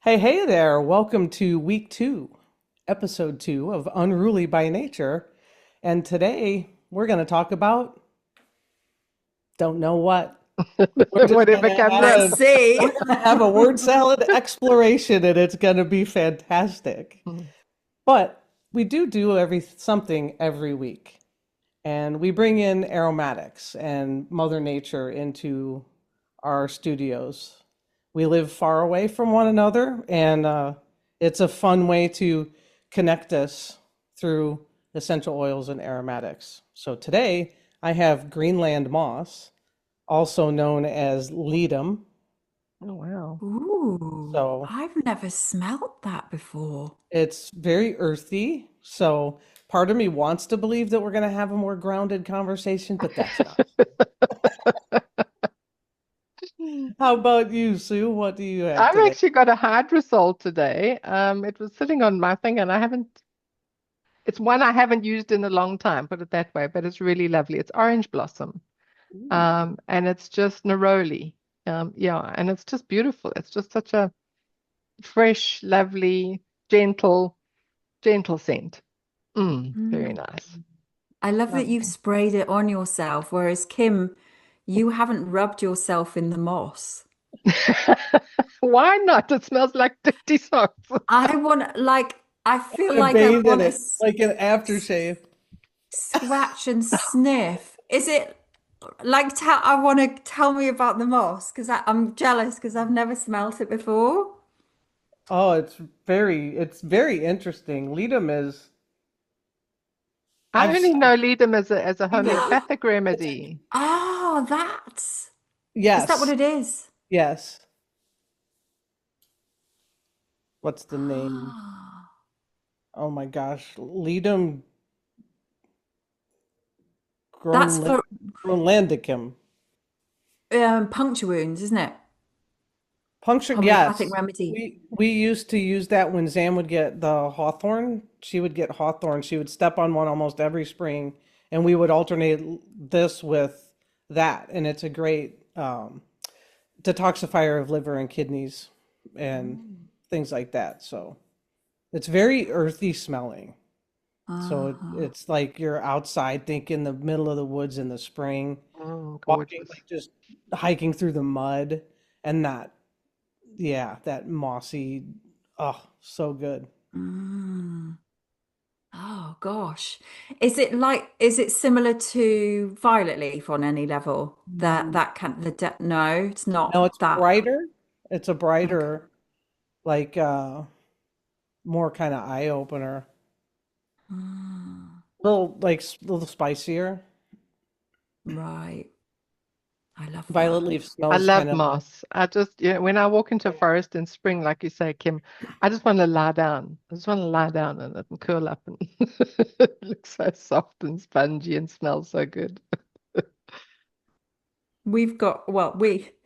Hey there. Welcome to week two, episode two of Unruly by Nature. And today we're going to talk about don't know what. We're just going Whatever to comes have up. Let's a see. we're going to have a word salad exploration and it's going to be fantastic. But we do every something every week. And we bring in aromatics and Mother Nature into our studios. We live far away from one another, and it's a fun way to connect us through essential oils and aromatics. So today I have Greenland moss, also known as ledum. Oh, wow. Ooh, So I've never smelt that before. it's very earthy. So part of me wants to believe that we're going to have a more grounded conversation, but that's not. How about you, Sue? What do you have I've today? actually got a hydrosol today. It was sitting on my thing and it's one I haven't used in a long time, put it that way, but it's really lovely. It's orange blossom. Ooh. And it's just neroli. Yeah, and it's just beautiful. It's just such a fresh, lovely, gentle scent. Very Mm. nice. I love that you've Lovely. sprayed it on yourself, whereas Kim, you haven't rubbed yourself in the moss. Why not? It smells like dirty socks. I want, like, I feel Want to like I bathe in want to it like an aftershave. scratch and sniff. Is it like, I want to tell me about the moss because I'm jealous because I've never smelt it before. Oh, it's very interesting. Ledum is I only I've know ledum as a seen it. homeopathic It's remedy. Oh, is that what yes, it is? yes. What's the name? Ah, Oh my gosh, Ledum that's Groenland for Groenlandicum. puncture wounds, isn't it? Puncture, Homeopathic yes. remedy. We used to use that when Zam would get the hawthorn. She would get hawthorn. She would step on one almost every spring, and we would alternate this with that, and it's a great detoxifier of liver and kidneys and Mm. things like that. So it's very earthy smelling. So Uh-huh. it's like you're outside, think in the middle of the woods in the spring, walking, Gorgeous. like just hiking through the mud and yeah, that mossy, oh, so good. Mm. Oh gosh. Is it similar to violet leaf on any level? Mm, That can the de no, it's No, not it's that. brighter. It's a Okay. brighter, like more kind of eye opener. Mm. Little like little spicier. Right. I love Violet that. leaf I smells love kind of moss. When I walk into a forest in spring, like you say, Kim, I just want to lie down. I just want to lie down in it and curl up and it looks so soft and spongy and smells so good. We've got, well,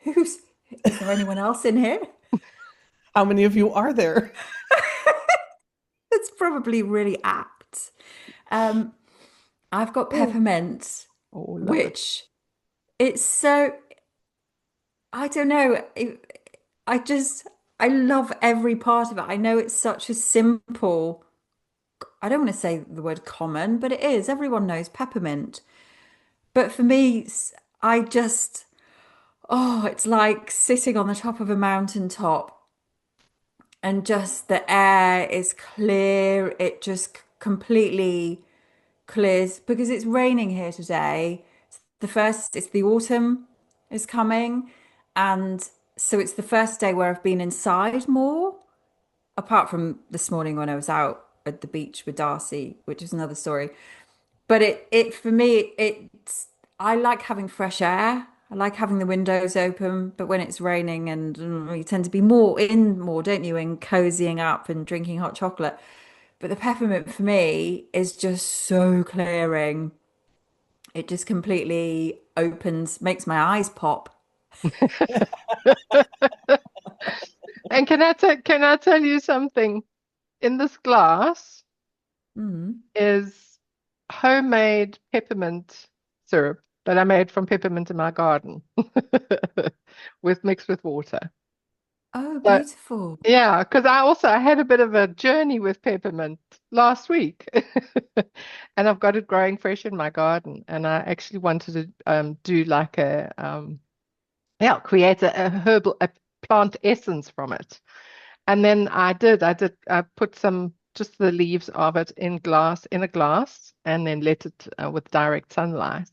who's, is there anyone else in here? how many of you are there? It's probably really apt. Um, I've got Oh, peppermint, Oh, love it. which it's so, I don't know. I just, I love every part of it. I know it's such a simple, I don't want to say the word common, but it is. Everyone knows peppermint. But for me, I just, oh, it's like sitting on the top of a mountaintop and just the air is clear. It just completely clears because it's raining here today. It's the autumn is coming. And so it's the first day where I've been inside more, apart from this morning when I was out at the beach with Darcy, which is another story. But for me, I like having fresh air. I like having the windows open, but when it's raining and you tend to be more, don't you, and cozying up and drinking hot chocolate. But the peppermint for me is just so clearing. It just completely opens, makes my eyes pop. And can I tell you something? In this glass Mm. is homemade peppermint syrup that I made from peppermint in my garden with mixed with water. Oh, So beautiful. yeah, because I had a bit of a journey with peppermint last week, and I've got it growing fresh in my garden. And I actually wanted to do like a create a herbal a plant essence from it. And then I put some just the leaves of it in a glass, and then let it with direct sunlight,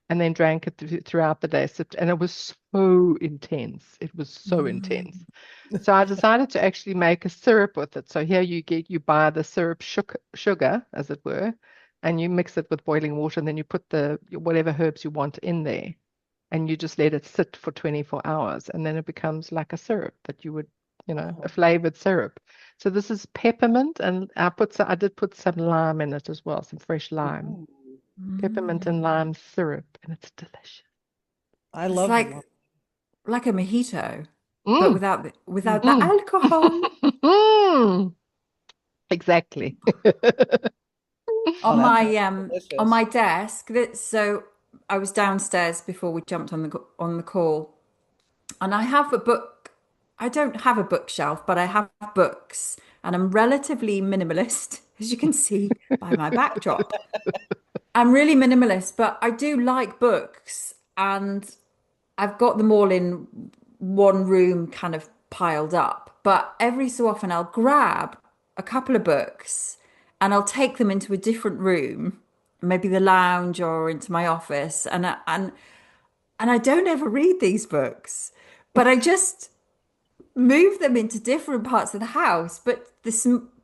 and then drank it throughout the day. And it was so intense. It was so intense. Mm. So I decided to actually make a syrup with it. So here you buy the syrup sugar, as it were, and you mix it with boiling water, and then you put the whatever herbs you want in there, and you just let it sit for 24 hours, and then it becomes like a syrup that you would, a Oh, flavored syrup. So this is peppermint, and I did put some lime in it as well, some fresh lime, ooh, peppermint and Mm. lime syrup, and it's delicious. I It's love like a mojito, but Mm, without the mm, alcohol. mm. Exactly. Oh, On that my sounds on my delicious. desk, that so I was downstairs before we jumped on the call, and I have a book. I don't have a bookshelf, but I have books, and I'm relatively minimalist, as you can see by my backdrop. I'm really minimalist, but I do like books, and I've got them all in one room, kind of piled up. But every so often, I'll grab a couple of books and I'll take them into a different room, maybe the lounge or into my office, and I don't ever read these books, but I just move them into different parts of the house. But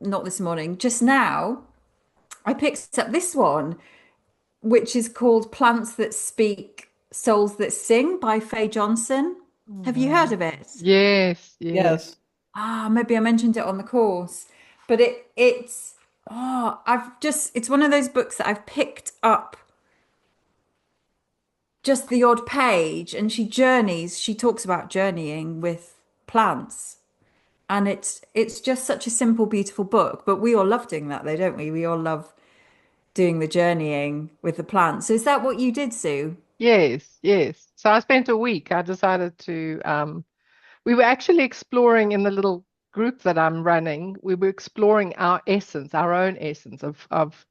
not this morning, just now, I picked up this one, which is called Plants That Speak, Souls That Sing by Faye Johnson. Have you heard Mhm. of it? Yes, yes. Yes. Ah, maybe I mentioned it on the course, but it's one of those books that I've picked up just the odd page, and she talks about journeying with plants. And it's just such a simple, beautiful book. But we all love doing that though, don't we? We all love doing the journeying with the plants. So is that what you did, Sue? Yes, yes. So I spent a week. I decided to we were actually exploring in the little group that I'm running. We were exploring our essence, our own essence of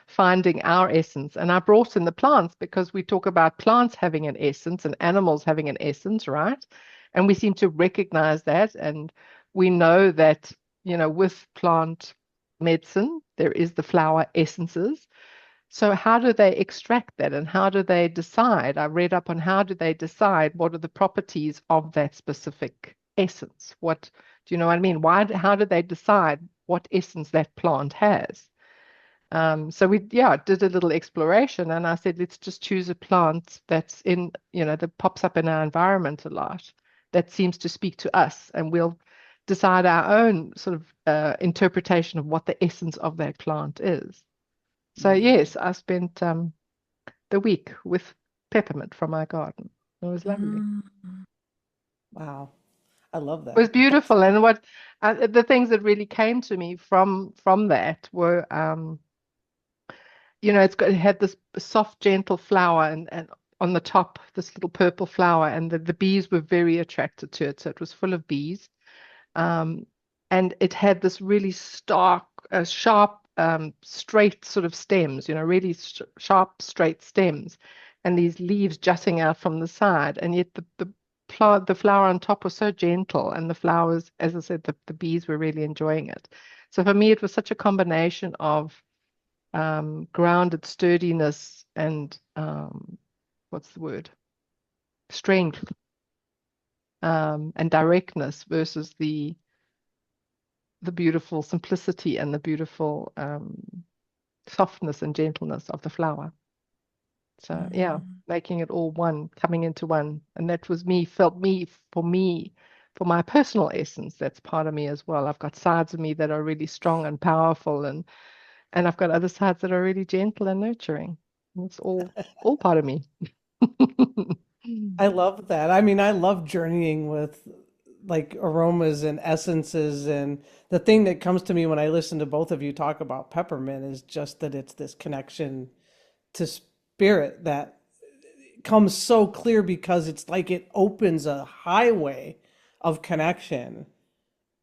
finding our essence. And I brought in the plants because we talk about plants having an essence and animals having an essence, right? And we seem to recognize that. And we know that, with plant medicine, there is the flower essences. So how do they extract that and how do they decide? I read up on how do they decide what are the properties of that specific essence? What do you know what I mean? How do they decide what essence that plant has? So we, yeah, did a little exploration and I said, let's just choose a plant that's that pops up in our environment a lot, that seems to speak to us, and we'll decide our own sort of interpretation of what the essence of that plant is. So Mm. yes, I spent the week with peppermint from my garden. It was lovely. Mm. Wow. I love It was that. That's beautiful, and what the things that really came to me from that were, it had this soft, gentle flower, and on the top this little purple flower, and the bees were very attracted to it. So it was full of bees, um, and it had this really sharp, straight sort of stems, really sharp, straight stems, and these leaves jutting out from the side. And yet the flower on top was so gentle, and the flowers, as I said, the bees were really enjoying it. So for me, it was such a combination of grounded sturdiness and what's the word? Strength, and directness versus the beautiful simplicity and the beautiful softness and gentleness of the flower. So yeah, Mm. making it all one, coming into one. And that was me, for my personal essence, that's part of me as well. I've got sides of me that are really strong and powerful, and I've got other sides that are really gentle and nurturing. And it's all part of me. I love that. I mean, I love journeying with like aromas and essences. And the thing that comes to me when I listen to both of you talk about peppermint is just that it's this connection to spirit that comes so clear because it's like it opens a highway of connection,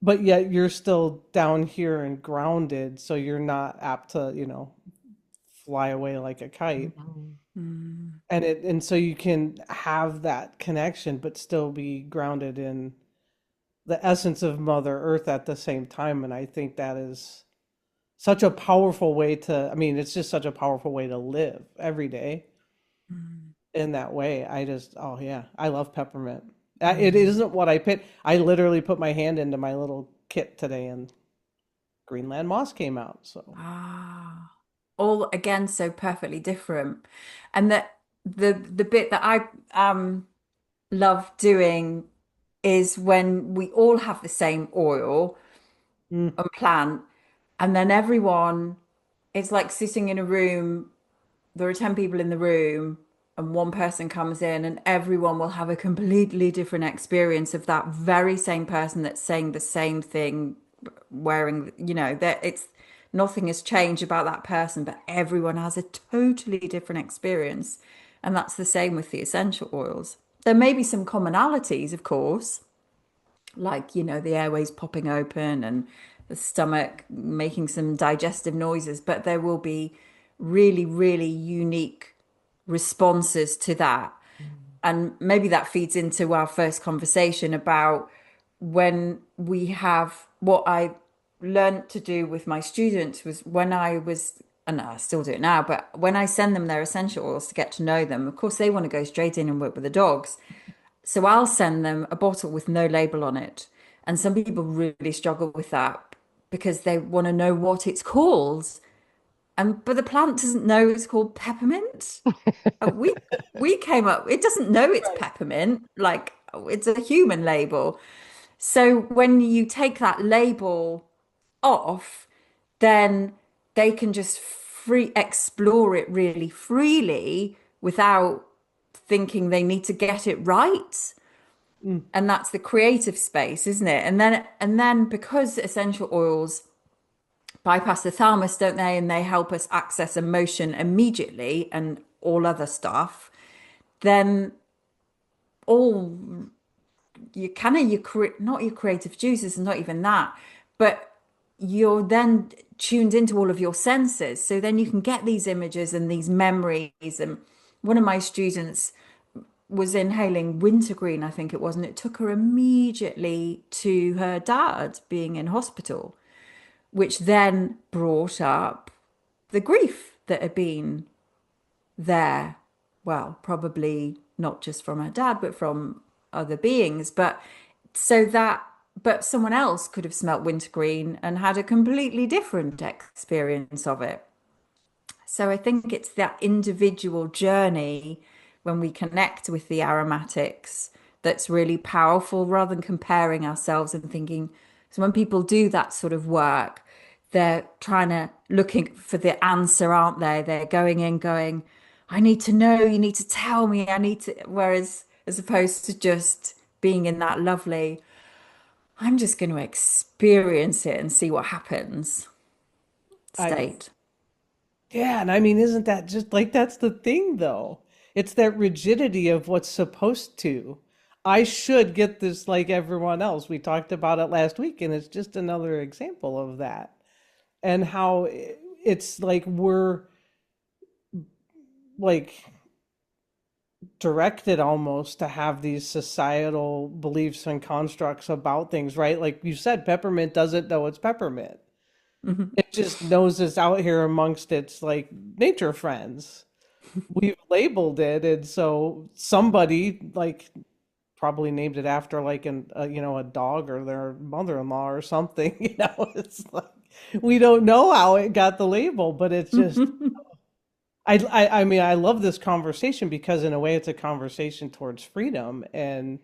but yet you're still down here and grounded, so you're not apt to, fly away like a kite. Mhm. Mm. And so you can have that connection, but still be grounded in the essence of Mother Earth at the same time. And I think that is such a powerful way to, I mean, it's just such a powerful way to live every day Mm. in that way. Oh yeah, I love peppermint. It Mm. isn't what I picked. I literally put my hand into my little kit today and Greenland moss came out. So, Ah, all again so perfectly different. And that the bit that I love doing is when we all have the same oil mm, and plant, and then everyone, it's like sitting in a room, there are 10 people in the room, and one person comes in, and everyone will have a completely different experience of that very same person that's saying the same thing, wearing, that it's nothing has changed about that person, but everyone has a totally different experience. And that's the same with the essential oils. There may be some commonalities, of course, like, the airways popping open and the stomach making some digestive noises, but there will be really, really unique responses to that. And maybe that feeds into our first conversation about when we have what I learned to do with my students was when I was, and I still do it now, but when I send them their essential oils to get to know them, of course, they want to go straight in and work with the dogs. So I'll send them a bottle with no label on it. And some people really struggle with that because they want to know what it's called. And but the plant doesn't know it's called peppermint. We came up, it doesn't know it's right. peppermint, like it's a human label. So when you take that label off, then they can just free explore it really freely without thinking they need to get it right. Mm, And that's the creative space, isn't it? And then because essential oils bypass the thalamus, don't they? And they help us access emotion immediately and all other stuff. Then all you kind of not your creative juices, and not even that, but you're then tuned into all of your senses. So then you can get these images and these memories. And one of my students was inhaling wintergreen, I think it was, and it took her immediately to her dad being in hospital, which then brought up the grief that had been there. Well, probably not just from her dad, but from other beings. But someone else could have smelt wintergreen and had a completely different experience of it. So I think it's that individual journey when we connect with the aromatics that's really powerful rather than comparing ourselves and thinking. So when people do that sort of work, they're trying to looking for the answer, aren't they? They're going in, going, I need to know, you need to tell me, I need to. Whereas, as opposed to just being in that lovely, I'm just going to experience it and see what happens I state. Yeah, and I mean, isn't that just like that's the thing though? It's that rigidity of what's supposed to. I should get this like everyone else. We talked about it last week, and it's just another example of that. And how it's like we're like directed almost to have these societal beliefs and constructs about things, right? Like you said, peppermint doesn't know it's peppermint. Mhm. It just knows it's out here amongst its like nature friends. We've labeled it, and so somebody like probably named it after like a dog or their mother-in-law or something. It's like we don't know how it got the label, but it's just I mean I love this conversation because in a way it's a conversation towards freedom and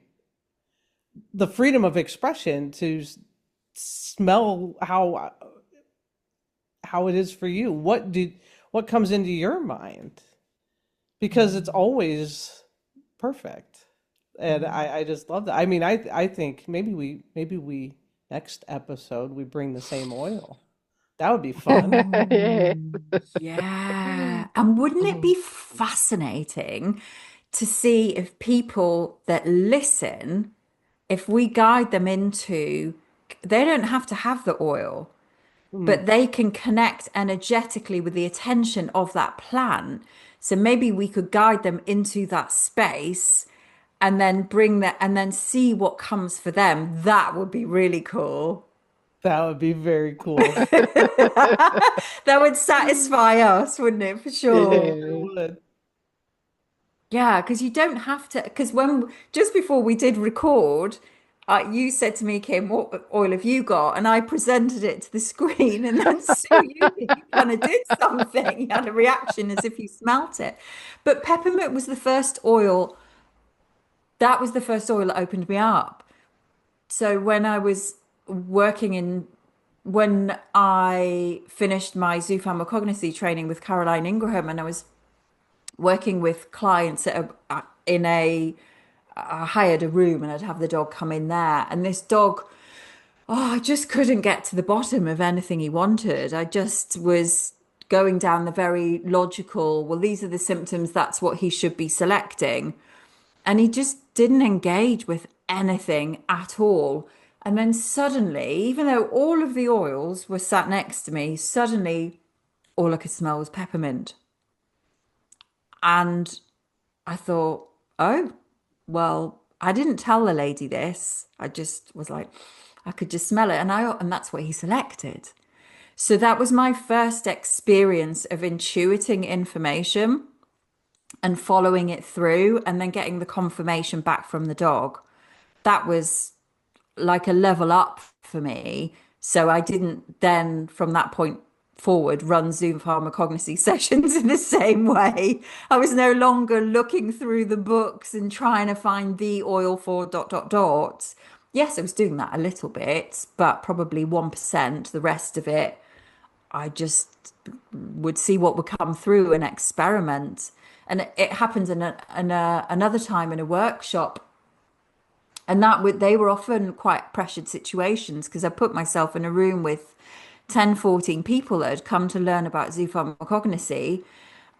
the freedom of expression to smell how it is for you. What comes into your mind? Because it's always perfect. And I just love that. I mean, I think maybe we next episode we bring the same oil. That would be fun. Yeah. Oh, yeah. And wouldn't it be Mhm. fascinating to see if people that listen if we guide them into, they don't have to have the oil, Mm, but they can connect energetically with the attention of that plant. So maybe we could guide them into that space and then bring that and then see what comes for them. That would be really cool. that would be very cool. That would satisfy us, wouldn't it? For It sure. sure Yeah. would. Yeah, because you don't have to. Because when just before we did record, you said to me, Kim, what oil have you got? And I presented it to the screen, and then Sue, you kind of did something. You had a reaction as if you smelt it. But peppermint was the first oil. That was the first oil that opened me up. So when I was working in, when I finished my zoo pharmacognosy training with Caroline Ingraham, and I was working with clients in a I hired a room and I'd have the dog come in there. And this dog, oh, I just couldn't get to the bottom of anything he wanted. I just was going down the very logical, well, these are the symptoms, that's what he should be selecting. And he just didn't engage with anything at all. And then suddenly, even though all of the oils were sat next to me, suddenly all I could smell was peppermint. And I thought, oh, well, I didn't tell the lady this. I just was like, I could just smell it. And that's what he selected. So that was my first experience of intuiting information and following it through and then getting the confirmation back from the dog. That was like a level up for me. So I didn't then, from that point forward, run Zoom pharmacognosy sessions in the same way. I was no longer looking through the books and trying to find the oil for dot, dot, dot. Yes, I was doing that a little bit, but probably 1%. The rest of it, I just would see what would come through and experiment. And it happened another time in a workshop, and they were often quite pressured situations because I put myself in a room with 10, 14 people that had come to learn about zoopharmacognosy.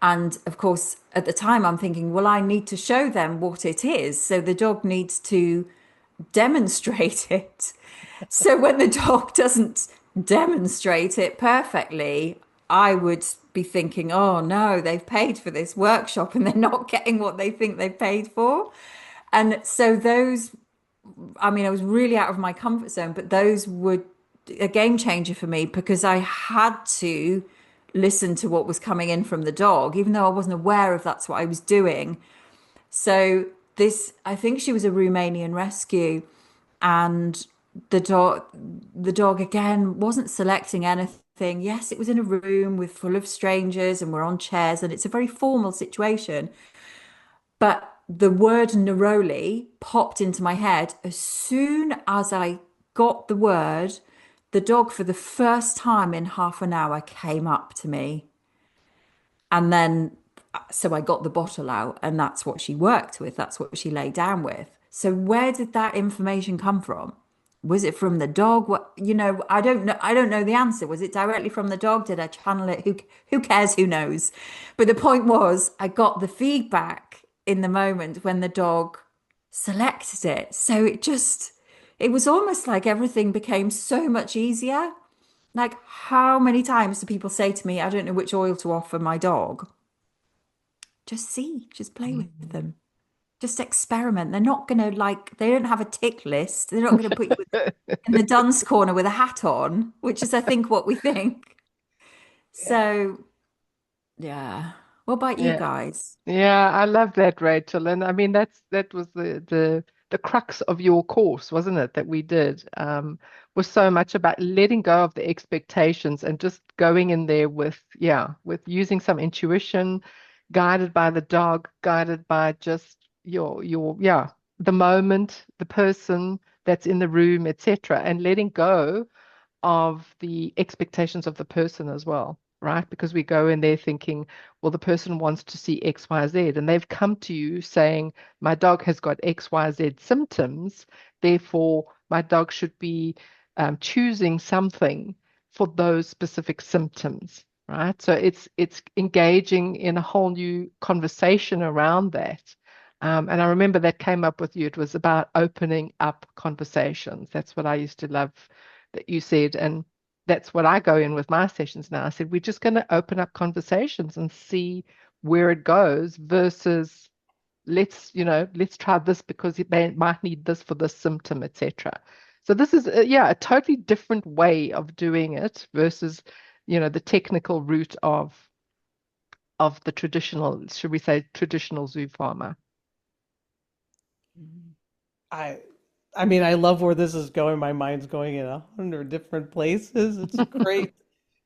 And of course, at the time, I'm thinking, well, I need to show them what it is. So the dog needs to demonstrate it. So when the dog doesn't demonstrate it perfectly, I would be thinking, oh no, they've paid for this workshop and they're not getting what they think they've paid for. And so I mean, I was really out of my comfort zone, but those were a game changer for me because I had to listen to what was coming in from the dog, even though I wasn't aware of that's what I was doing. So I think she was a Romanian rescue, and the dog again wasn't selecting anything. Yes, it was in a room with full of strangers, and we're on chairs, and it's a very formal situation. But the word neroli popped into my head as soon as I got the word. The dog, for the first time in half an hour, came up to me. And then, so I got the bottle out, and that's what she worked with. That's what she lay down with. So, where did that information come from? Was it from the dog? What, I don't know. I don't know the answer. Was it directly from the dog? Did I channel it? Who cares? Who knows? But the point was, I got the feedback in the moment when the dog selected it. So it was almost like everything became so much easier. Like, how many times do people say to me, I don't know which oil to offer my dog? Just play with them. Just experiment. They're not going to they don't have a tick list. They're not going to put you in the dunce corner with a hat on, which is, I think, what we think. Yeah. So, yeah. What about you Yeah. guys? Yeah, I love that, Rachel. And I mean that was the crux of your course, wasn't it, that we did? Was so much about letting go of the expectations and just going in there with, yeah, with using some intuition, guided by the dog, guided by just yeah, the moment, the person that's in the room, etc., and letting go of the expectations of the person as well, right? Because we go in there thinking, well, the person wants to see X, Y, Z, and they've come to you saying, my dog has got X, Y, Z symptoms, therefore my dog should be choosing something for those specific symptoms, right? So it's engaging in a whole new conversation around that. And I remember that came up with you. It was about opening up conversations. That's what I used to love that you said. And that's what I go in with my sessions now. I said, we're just going to open up conversations and see where it goes versus let's try this because it might need this for this symptom, etc. So this is, yeah, a totally different way of doing it versus, the technical route of the traditional, should we say, traditional zoo farmer. I I mean, I love where this is going. My mind's going in 100 different places. It's great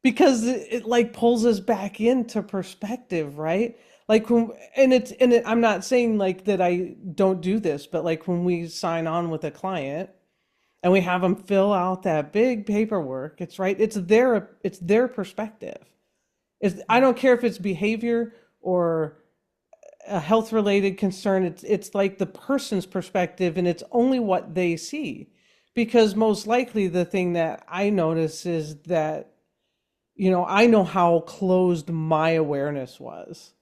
because it like pulls us back into perspective, right? Like I'm not saying like that I don't do this, but like when we sign on with a client and we have them fill out that big paperwork, it's right. It's their perspective. I don't care if it's behavior or a health related concern. It's like the person's perspective, and it's only what they see. Because most likely the thing that I notice is that, I know how closed my awareness was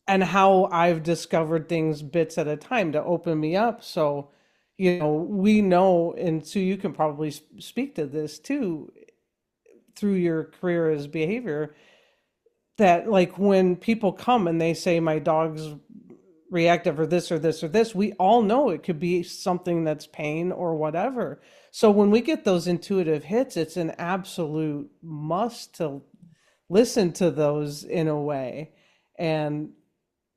and how I've discovered things bits at a time to open me up. So, we know, and so you can probably speak to this too through your career as behavior, that like when people come and they say my dog's reactive or this or this or this, we all know it could be something that's pain or whatever. So when we get those intuitive hits, it's an absolute must to listen to those in a way. And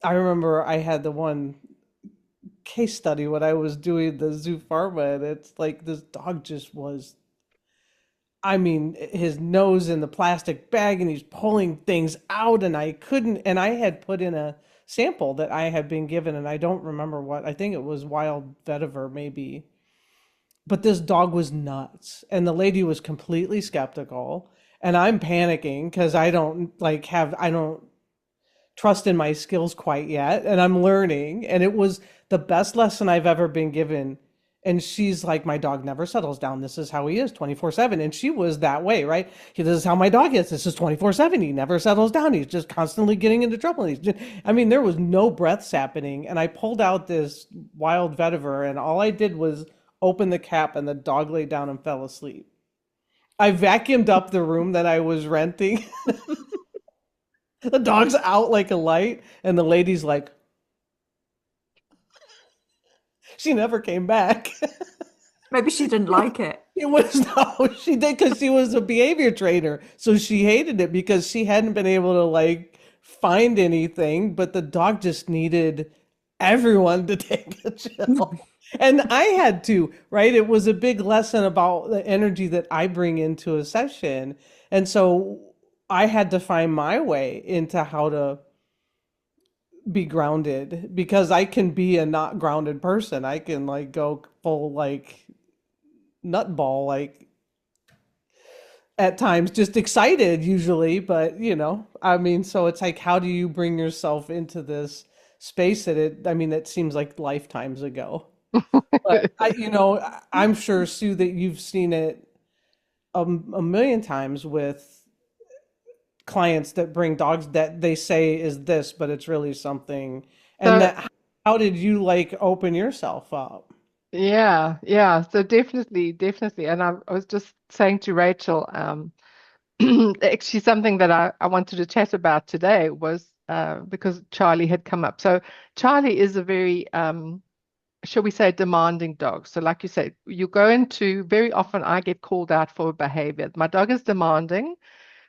I remember I had the one case study when I was doing the zoo pharma, and it's like this dog just was, I mean, his nose in the plastic bag and he's pulling things out, and and I had put in a sample that I had been given, and I don't remember what, I think it was wild vetiver maybe. But this dog was nuts, and the lady was completely skeptical, and I'm panicking because I don't trust in my skills quite yet, and I'm learning, and it was the best lesson I've ever been given. And she's like, my dog never settles down. This is how he is 24/7. And she was that way, right? This is how my dog is. This is 24/7. He never settles down. He's just constantly getting into trouble. I mean, there was no breaths happening. And I pulled out this wild vetiver, and all I did was open the cap, and the dog lay down and fell asleep. I vacuumed up the room that I was renting. The dog's out like a light, and the lady's like, she never came back. Maybe she didn't like it. It was no, she did because she was a behavior trainer. So she hated it because she hadn't been able to like find anything, but the dog just needed everyone to take a chill. And I had to, right? It was a big lesson about the energy that I bring into a session. And so I had to find my way into how to be grounded, because I can be a not grounded person. I can like go full like nutball, like at times just excited usually, but I mean, so it's like, how do you bring yourself into this space that it seems like lifetimes ago. But I'm sure, Sue, that you've seen it a million times with clients that bring dogs that they say is this, but it's really something. And So that, how did you like open yourself up? yeah. So definitely. And I was just saying to Rachel, actually something that I wanted to chat about today was because Charlie had come up. So Charlie is a very shall we say, demanding dog. So, like you say, you go into very often I get called out for behavior. My dog is demanding.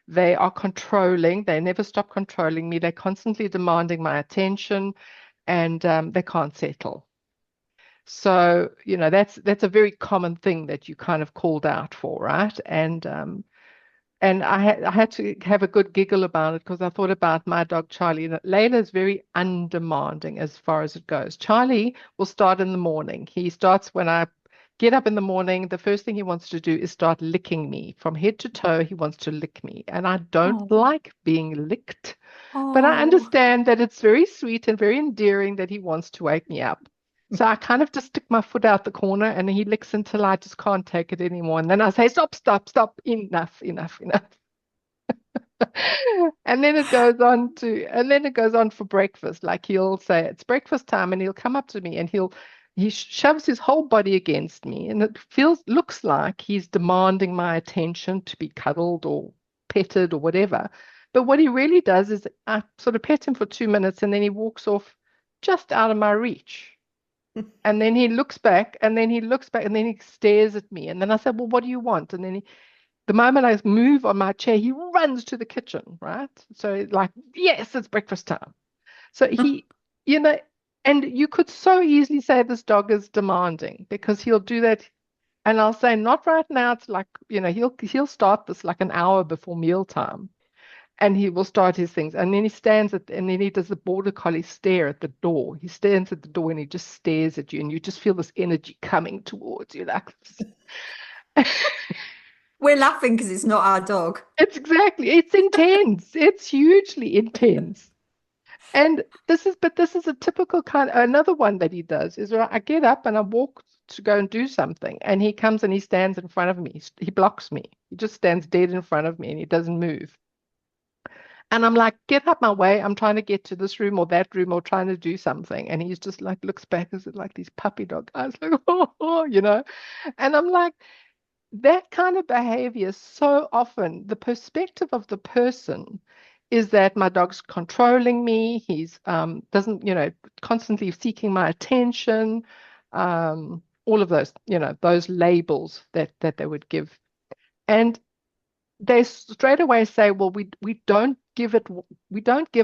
They are controlling. They never stop controlling me. They're constantly demanding my attention, and they can't settle. So, that's a very common thing that you kind of called out for, right? And I had to have a good giggle about it because I thought about my dog Charlie. Layla is very undemanding as far as it goes. Charlie will start in the morning. He starts when I get up in the morning. The first thing he wants to do is start licking me from head to toe. He wants to lick me, and I don't Oh, like being licked. But I oh, understand that it's very sweet and very endearing that he wants to wake me up. So I kind of just stick my foot out the corner and he licks until I just can't take it anymore. And then I say, stop, stop, stop, enough, enough, enough. And then it goes on for breakfast. Like he'll say, it's breakfast time, and he'll come up to me and he shoves his whole body against me, and it looks like he's demanding my attention to be cuddled or petted or whatever. But what he really does is I sort of pet him for 2 minutes, and then he walks off just out of my reach. And then he looks back, and then he looks back, and then he stares at me. And then I said, well, what do you want? And then the moment I move on my chair, he runs to the kitchen, right? So like, yes, it's breakfast time. So you know, and you could so easily say this dog is demanding because he'll do that. And I'll say, not right now. It's like, he'll start this like an hour before mealtime. And he will start his things. And then and then he does the border collie stare at the door. He stands at the door and he just stares at you, and you just feel this energy coming towards you. Like, We're laughing because it's not our dog. it's intense. It's hugely intense. And this is a typical another one that he does is where I get up and I walk to go and do something, and he comes and he stands in front of me. He blocks me. He just stands dead in front of me and he doesn't move. And I'm like, get up my way. I'm trying to get to this room or that room or trying to do something. And he's just like, looks back as like these puppy dog eyes, like, oh. And I'm like, that kind of behavior, so often the perspective of the person is that my dog's controlling me. He's doesn't, constantly seeking my attention. All of those, those labels that they would give. And they straight away say, well, we don't give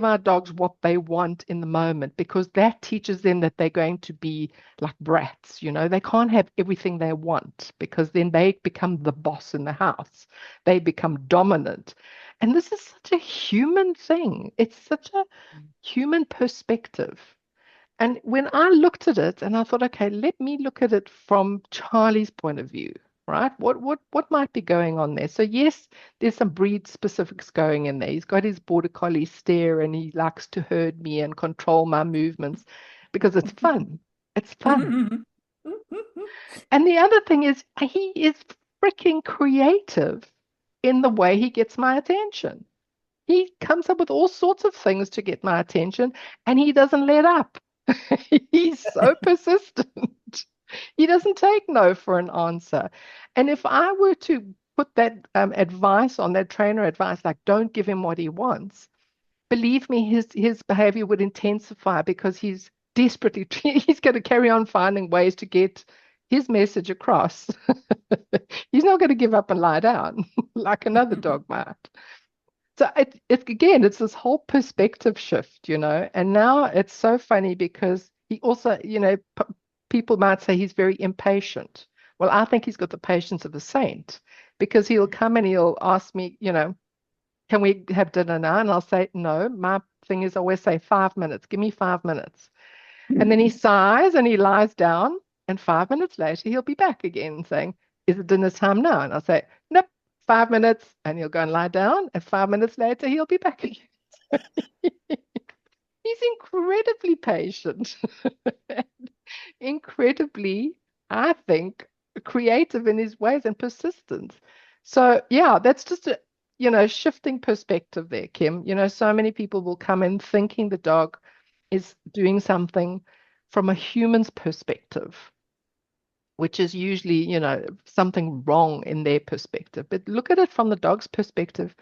our dogs what they want in the moment, because that teaches them that they're going to be like brats. They can't have everything they want, because then they become the boss in the house. They become dominant. And this is such a human thing. It's such a human perspective. And when I looked at it and I thought, okay, let me look at it from Charlie's point of view, right? What might be going on there? So yes, there's some breed specifics going in there. He's got his border collie stare, and he likes to herd me and control my movements because it's fun. It's fun. And the other thing is he is freaking creative in the way he gets my attention. He comes up with all sorts of things to get my attention, and he doesn't let up. He's so persistent. He doesn't take no for an answer. And if I were to put that advice on that trainer advice, like don't give him what he wants, believe me, his behavior would intensify, because he's desperately he's going to carry on finding ways to get his message across. He's not going to give up and lie down like another dog might. So it's this whole perspective shift, and now it's so funny because he also, people might say he's very impatient. Well, I think he's got the patience of a saint, because he'll come and he'll ask me, can we have dinner now? And I'll say, no, my thing is always say 5 minutes, give me 5 minutes. And then he sighs and he lies down, and 5 minutes later, he'll be back again saying, is it dinner time now? And I'll say, nope. 5 minutes, and he'll go and lie down, and 5 minutes later he'll be back again. He's incredibly patient, incredibly, I think, creative in his ways and persistent. So yeah, that's just a shifting perspective there, Kim. So many people will come in thinking the dog is doing something from a human's perspective, which is usually, something wrong in their perspective. But look at it from the dog's perspective.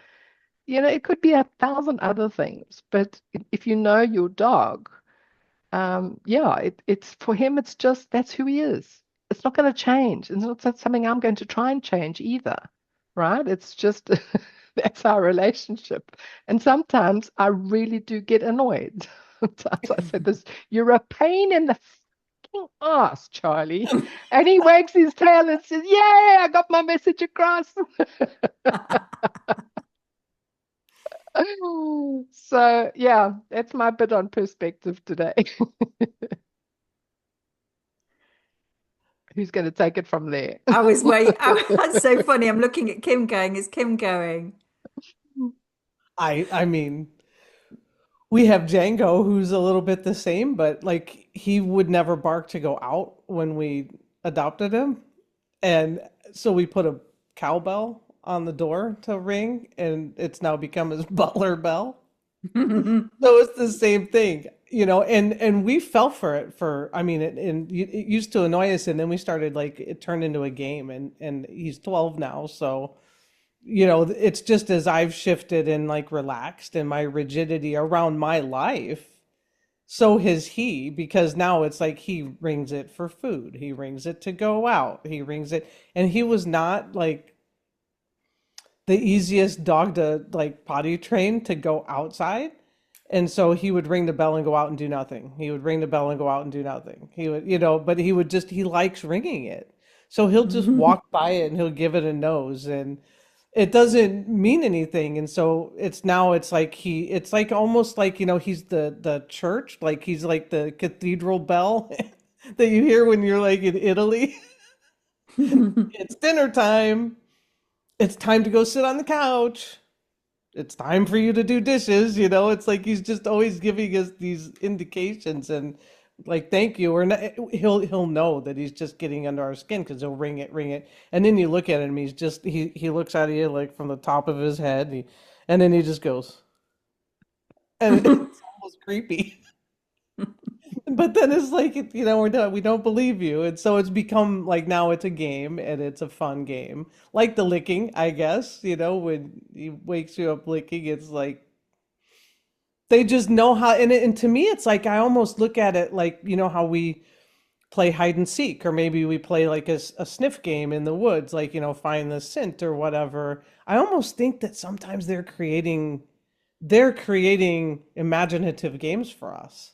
It could be 1,000 other things. But if you know your dog, it's for him, it's just that's who he is. It's not going to change. It's not something I'm going to try and change either, right? It's just that's our relationship. And sometimes I really do get annoyed. Sometimes I say this, you're a pain in the ass, Charlie. And he wags his tail and says, yay, I got my message across. So yeah, that's my bit on perspective today. Who's going to take it from there? That's so funny. I'm looking at Kim going, is Kim going? I mean, we have Django, who's a little bit the same, but like he would never bark to go out when we adopted him. And so we put a cowbell on the door to ring, and it's now become his butler bell. So it's the same thing, and we fell for it for, I mean, it used to annoy us, and then we started, like, it turned into a game, and he's 12 now, so it's just as I've shifted and, like, relaxed in my rigidity around my life, so has he, because now it's like he rings it for food, he rings it to go out, he rings it, and he was not like the easiest dog to, like, potty train to go outside. And so he would ring the bell and go out and do nothing. He would ring the bell and go out and do nothing. He would, but he likes ringing it. So he'll just walk by it and he'll give it a nose, and it doesn't mean anything. And so it's like it's like almost like, he's the church, like he's like the cathedral bell that you hear when you're, like, in Italy. It's dinner time. It's time to go sit on the couch. It's time for you to do dishes. It's like he's just always giving us these indications, and, like, thank you, or not, he'll know that he's just getting under our skin, because he'll ring it, and then you look at him, he looks at you, like, from the top of his head, and then he just goes, and it's almost creepy. But then it's like, we don't believe you. And so it's become like, now it's a game, and it's a fun game. Like the licking, I guess, when he wakes you up licking, it's like they just know how. And to me, it's like, I almost look at it like, how we play hide and seek, or maybe we play like a sniff game in the woods, like, find the scent or whatever. I almost think that sometimes they're creating imaginative games for us.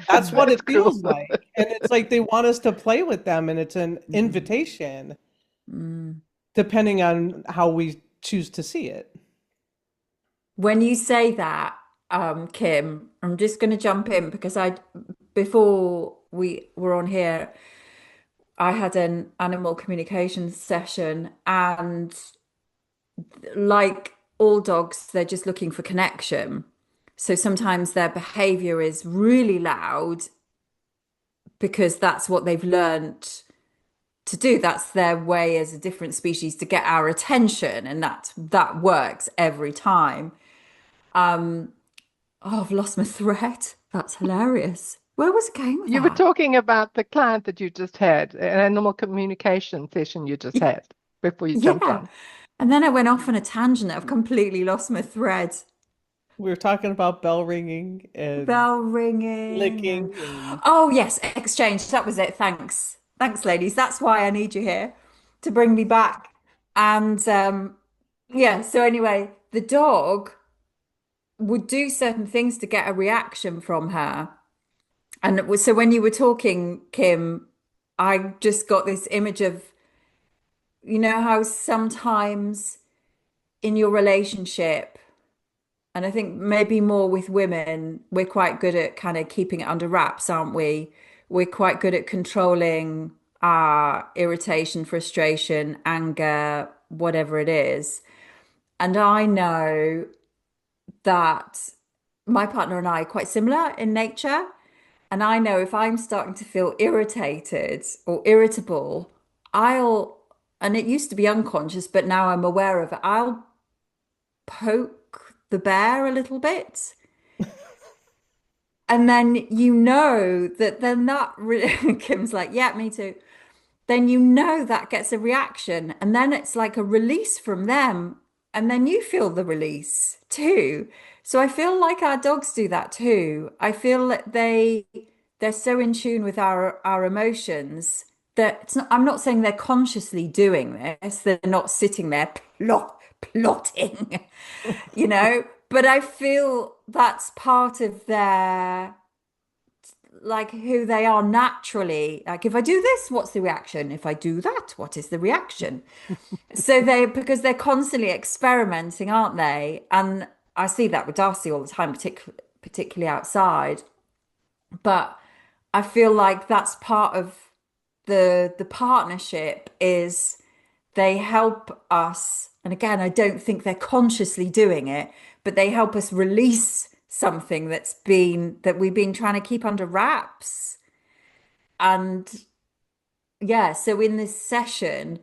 That's what That's it cool. feels like. And it's like they want us to play with them, and it's an invitation, depending on how we choose to see it. When you say that, Kim, I'm just going to jump in because before we were on here, I had an animal communication session, and like all dogs, they're just looking for connection. So sometimes their behavior is really loud because that's what they've learned to do. That's their way as a different species to get our attention, and that works every time. Oh, I've lost my thread. That's hilarious. Where was it going with You were that? talking about the client that you just had, an animal communication session you just had before you jumped Yeah. on. And then I went off on a tangent. I've completely lost my thread. We were talking about bell ringing and Bell ringing and licking and oh yes, exchange. That was it. Thanks. Thanks, ladies. That's why I need you here to bring me back. And yeah, so anyway, the dog would do certain things to get a reaction from her. And so when you were talking, Kim, I just got this image of, how sometimes in your relationship, and I think maybe more with women, we're quite good at kind of keeping it under wraps, aren't we? We're quite good at controlling our irritation, frustration, anger, whatever it is. And I know that my partner and I are quite similar in nature. And I know if I'm starting to feel irritated or irritable, and it used to be unconscious, but now I'm aware of it, I'll poke the bear a little bit. And then Kim's like, yeah, me too. Then that gets a reaction. And then it's like a release from them. And then you feel the release too. So I feel like our dogs do that too. I feel that they're so in tune with our emotions that I'm not saying they're consciously doing this. They're not sitting there plotting, but I feel that's part of their, like, who they are naturally. Like, if I do this, what's the reaction? If I do that, what is the reaction? Because they're constantly experimenting, aren't they? And I see that with Darcy all the time, particularly outside. But I feel like that's part of the partnership is they help us. And again, I don't think they're consciously doing it, but they help us release something that we've been trying to keep under wraps. And yeah, so in this session,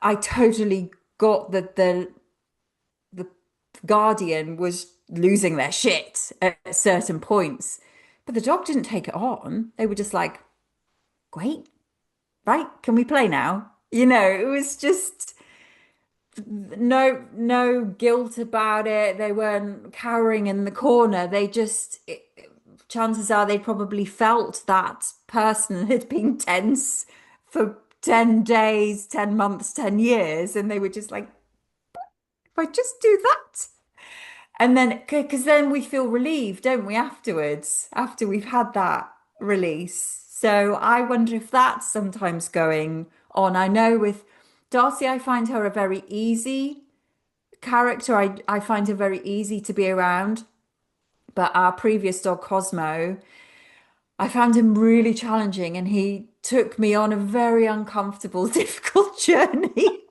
I totally got the guardian was losing their shit at certain points. But the dog didn't take it on. They were just like, great, right? Can we play now? It was just no guilt about it. They weren't cowering in the corner. Chances are they probably felt that person had been tense for 10 days, 10 months, 10 years, and they were just like, if I just do that. And then, because then we feel relieved, don't we, afterwards, after we've had that release. So I wonder if that's sometimes going on. I know with Darcy, I find her a very easy character. I find her very easy to be around. But our previous dog, Cosmo, I found him really challenging and he took me on a very uncomfortable, difficult journey.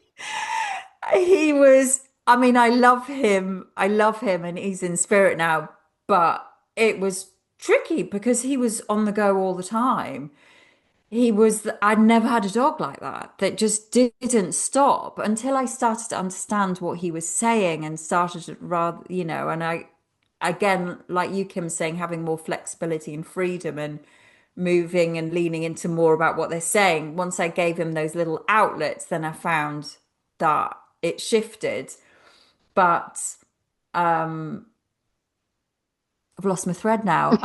He was, I mean, I love him. I love him and he's in spirit now, but it was tricky because he was on the go all the time. I'd never had a dog like that just didn't stop until I started to understand what he was saying and started to rather, and again, like you, Kim, saying, having more flexibility and freedom and moving and leaning into more about what they're saying. Once I gave him those little outlets, then I found that it shifted. But I've lost my thread now.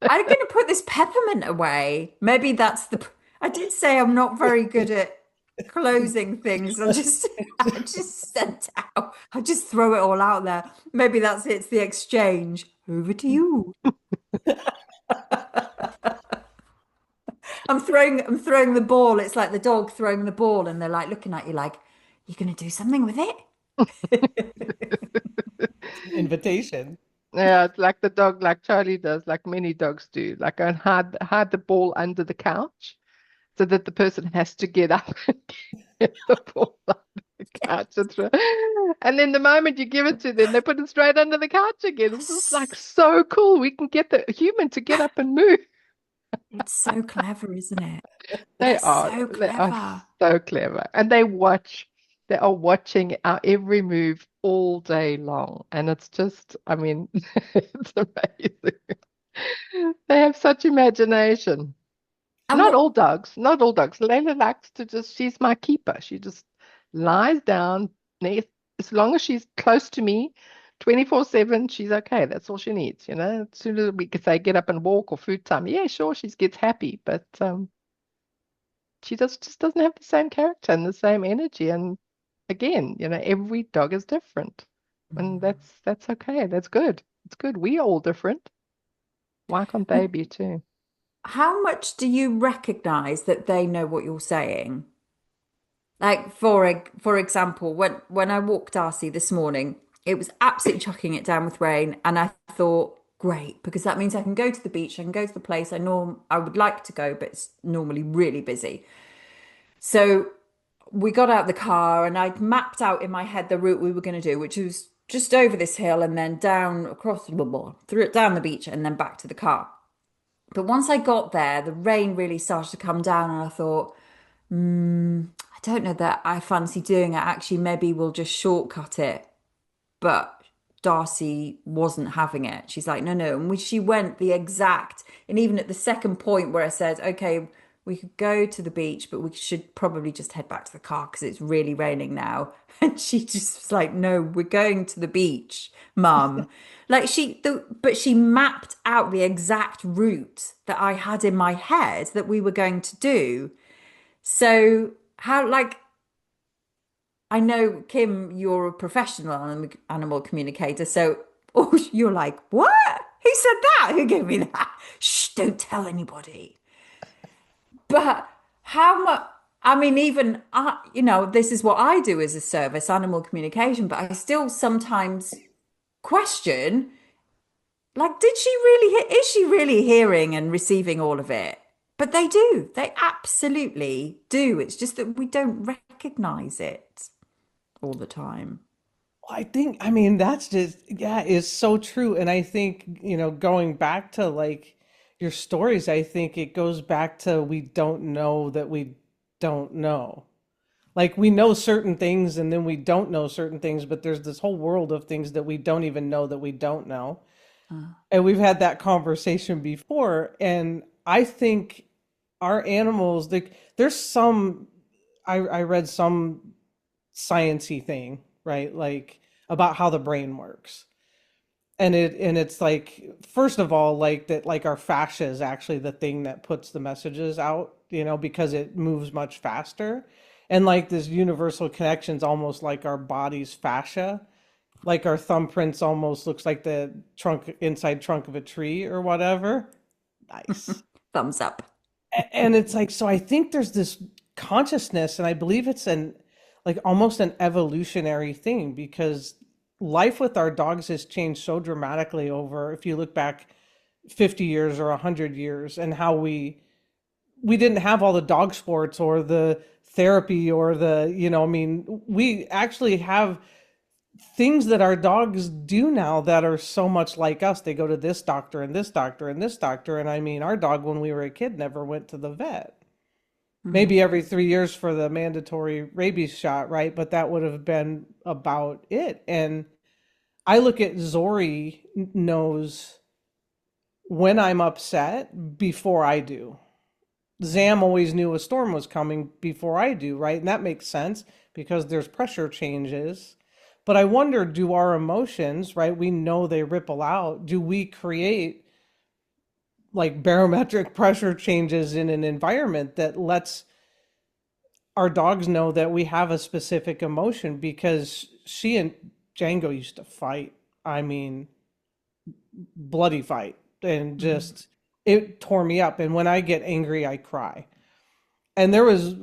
I'm going to put this peppermint away. Maybe I did say I'm not very good at closing things. I just sent out. I just throw it all out there. Maybe it's the exchange. Over to you. I'm throwing the ball. It's like the dog throwing the ball, and they're like looking at you like, "You're going to do something with it?" Invitation. Yeah, it's like the dog, like Charlie does, like many dogs do, like go and hide the ball under the couch so that the person has to get up and get the ball under the couch and throw. And then the moment you give it to them, they put it straight under the couch again. It's just like so cool. We can get the human to get up and move. It's so clever, isn't it? They It's are, so they are clever. so clever. And they are watching our every move all day long. And it's just, I mean, it's amazing. They have such imagination. And Not what all dogs, not all dogs. Layla likes to she's my keeper. She just lies down, as long as she's close to me, 24/7, she's okay. That's all she needs, As soon as we can say get up and walk or food time, yeah, sure, she gets happy, but she just doesn't have the same character and the same energy. And again, every dog is different, and that's okay. That's good. It's good. We are all different. Why can't they be too? how much do you recognize that they know what you're saying? Like for example, when I walked Darcy this morning, it was absolutely chucking it down with rain, and I thought, great, because that means I can go to the beach, I can go to the place I would like to go, but it's normally really busy. So we got out the car, and I'd mapped out in my head the route we were going to do, which was just over this hill and then down across the through it down the beach and then back to the car. But once I got there, the rain really started to come down, and I thought, I don't know that I fancy doing it. Actually, maybe we'll just shortcut it. But Darcy wasn't having it. She's like, no, no. And she went and even at the second point where I said, okay, we could go to the beach, but we should probably just head back to the car because it's really raining now. And she just was like, no, we're going to the beach, Mum. Like but she mapped out the exact route that I had in my head that we were going to do. So I know, Kim, you're a professional animal communicator. So, you're like, what? Who said that? Who gave me that? Shh, don't tell anybody. But how much? I mean, even this is what I do as a service, animal communication. But I still sometimes question, like, is she really hearing and receiving all of it? But they do. They absolutely do. It's just that we don't recognize it all the time. I mean, that's just, yeah, is so true. And I think, going back to like your stories, I think it goes back to we don't know that we don't know. Like we know certain things and then we don't know certain things, but there's this whole world of things that we don't even know that we don't know. And we've had that conversation before. And I think our animals, there's some, I read some sciencey thing, right? Like about how the brain works. And it's like, first of all, like that, like our fascia is actually the thing that puts the messages out, because it moves much faster. And like this universal connection's almost like our body's fascia. Like our thumbprints almost looks like the inside trunk of a tree or whatever. Nice. Thumbs up. And it's like, so I think there's this consciousness, and I believe it's like almost an evolutionary thing, because life with our dogs has changed so dramatically over, if you look back 50 years or 100 years, and how we didn't have all the dog sports or the therapy or we actually have things that our dogs do now that are so much like us. They go to this doctor and this doctor and this doctor. And I mean, our dog, when we were a kid, never went to the vet. Maybe every 3 years for the mandatory rabies shot, right? But that would have been about it. And I look at Zori knows when I'm upset before I do. Zam always knew a storm was coming before I do, right? And that makes sense because there's pressure changes. But I wonder, do our emotions, right? We know they ripple out. Do we create like barometric pressure changes in an environment that lets our dogs know that we have a specific emotion? Because she and Django used to fight. I mean, bloody fight. And just, it tore me up. And when I get angry, I cry. And there was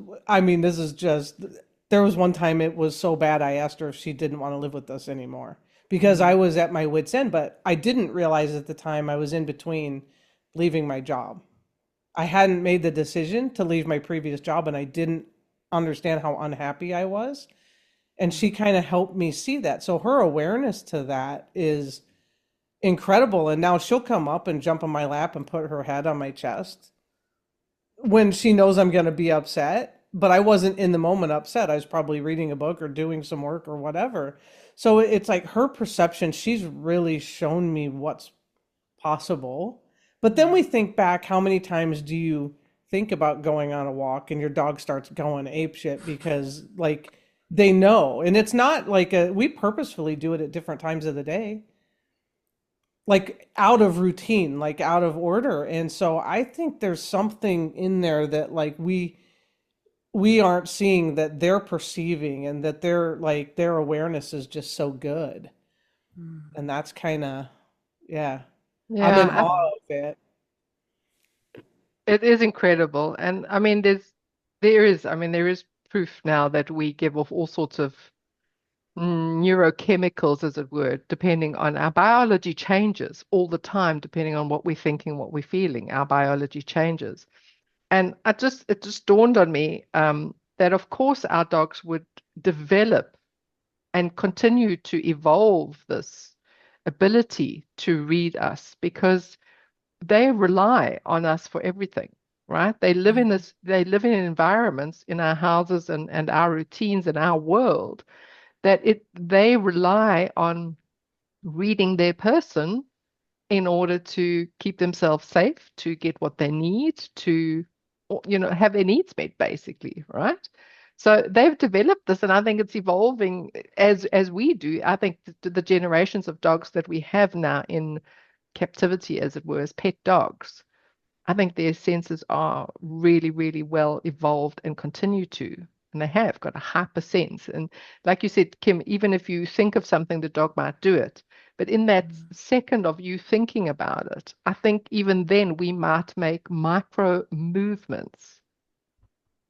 one time it was so bad, I asked her if she didn't want to live with us anymore because I was at my wit's end, but I didn't realize at the time I was in between leaving my job. I hadn't made the decision to leave my previous job and I didn't understand how unhappy I was. And she kind of helped me see that. So her awareness to that is incredible. And now she'll come up and jump on my lap and put her head on my chest when she knows I'm going to be upset. But I wasn't in the moment upset. I was probably reading a book or doing some work or whatever. So it's like her perception, she's really shown me what's possible. But then we think back, how many times do you think about going on a walk and your dog starts going apeshit because like they know, and it's not like we purposefully do it at different times of the day, like out of routine, like out of order. And so I think there's something in there that like we aren't seeing that they're perceiving, and that their awareness is just so good. And that's kind of, yeah, I'm in Yeah, awe of it. it is incredible. And I mean, there is proof now that we give off all sorts of neurochemicals, as it were, depending on our biology changes all the time, depending on what we're thinking, what we're feeling, our biology changes. And it just dawned on me that of course our dogs would develop and continue to evolve this ability to read us because they rely on us for everything, right? They live in environments in our houses and our routines and our world that they rely on reading their person in order to keep themselves safe, to get what they need, to have their needs met, basically, right? So they've developed this, and I think it's evolving as we do. I think the generations of dogs that we have now in captivity, as it were, as pet dogs, I think their senses are really, really well evolved and continue to. And they have got a hyper sense. And like you said, Kim, even if you think of something, the dog might do it. But in that second of you thinking about it, I think even then we might make micro movements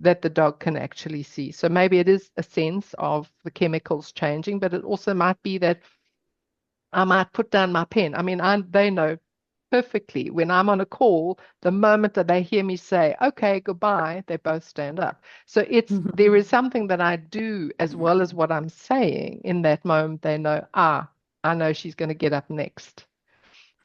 that the dog can actually see. So maybe it is a sense of the chemicals changing, but it also might be that I might put down my pen. I mean, they know perfectly when I'm on a call, the moment that they hear me say, okay, goodbye, they both stand up. So there is something that I do as well as what I'm saying in that moment. They know, I know she's going to get up next.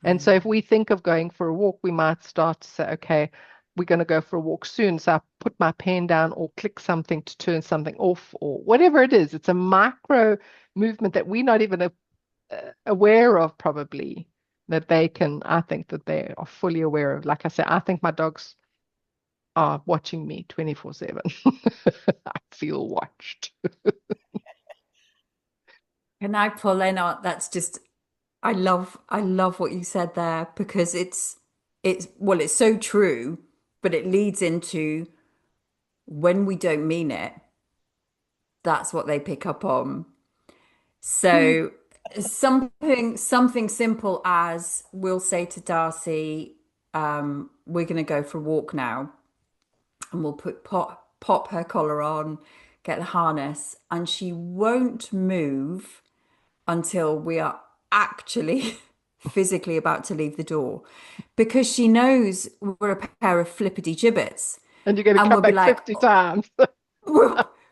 And so if we think of going for a walk, we might start to say, okay, we're going to go for a walk soon. So I put my pen down or click something to turn something off or whatever it is. It's a micro movement that we're not even aware of, probably, that they can, I think that they are fully aware of. Like I said, I think my dogs are watching me 24/7. I feel watched. Can I pull in on that's just I love what you said there because it's well it's so true, but it leads into when we don't mean it, that's what they pick up on. So something simple as we'll say to Darcy, we're gonna go for a walk now, and we'll pop her collar on, get the harness, and she won't move until we are actually physically about to leave the door because she knows we're a pair of flippity gibbets. And you're going to And come back 50 times.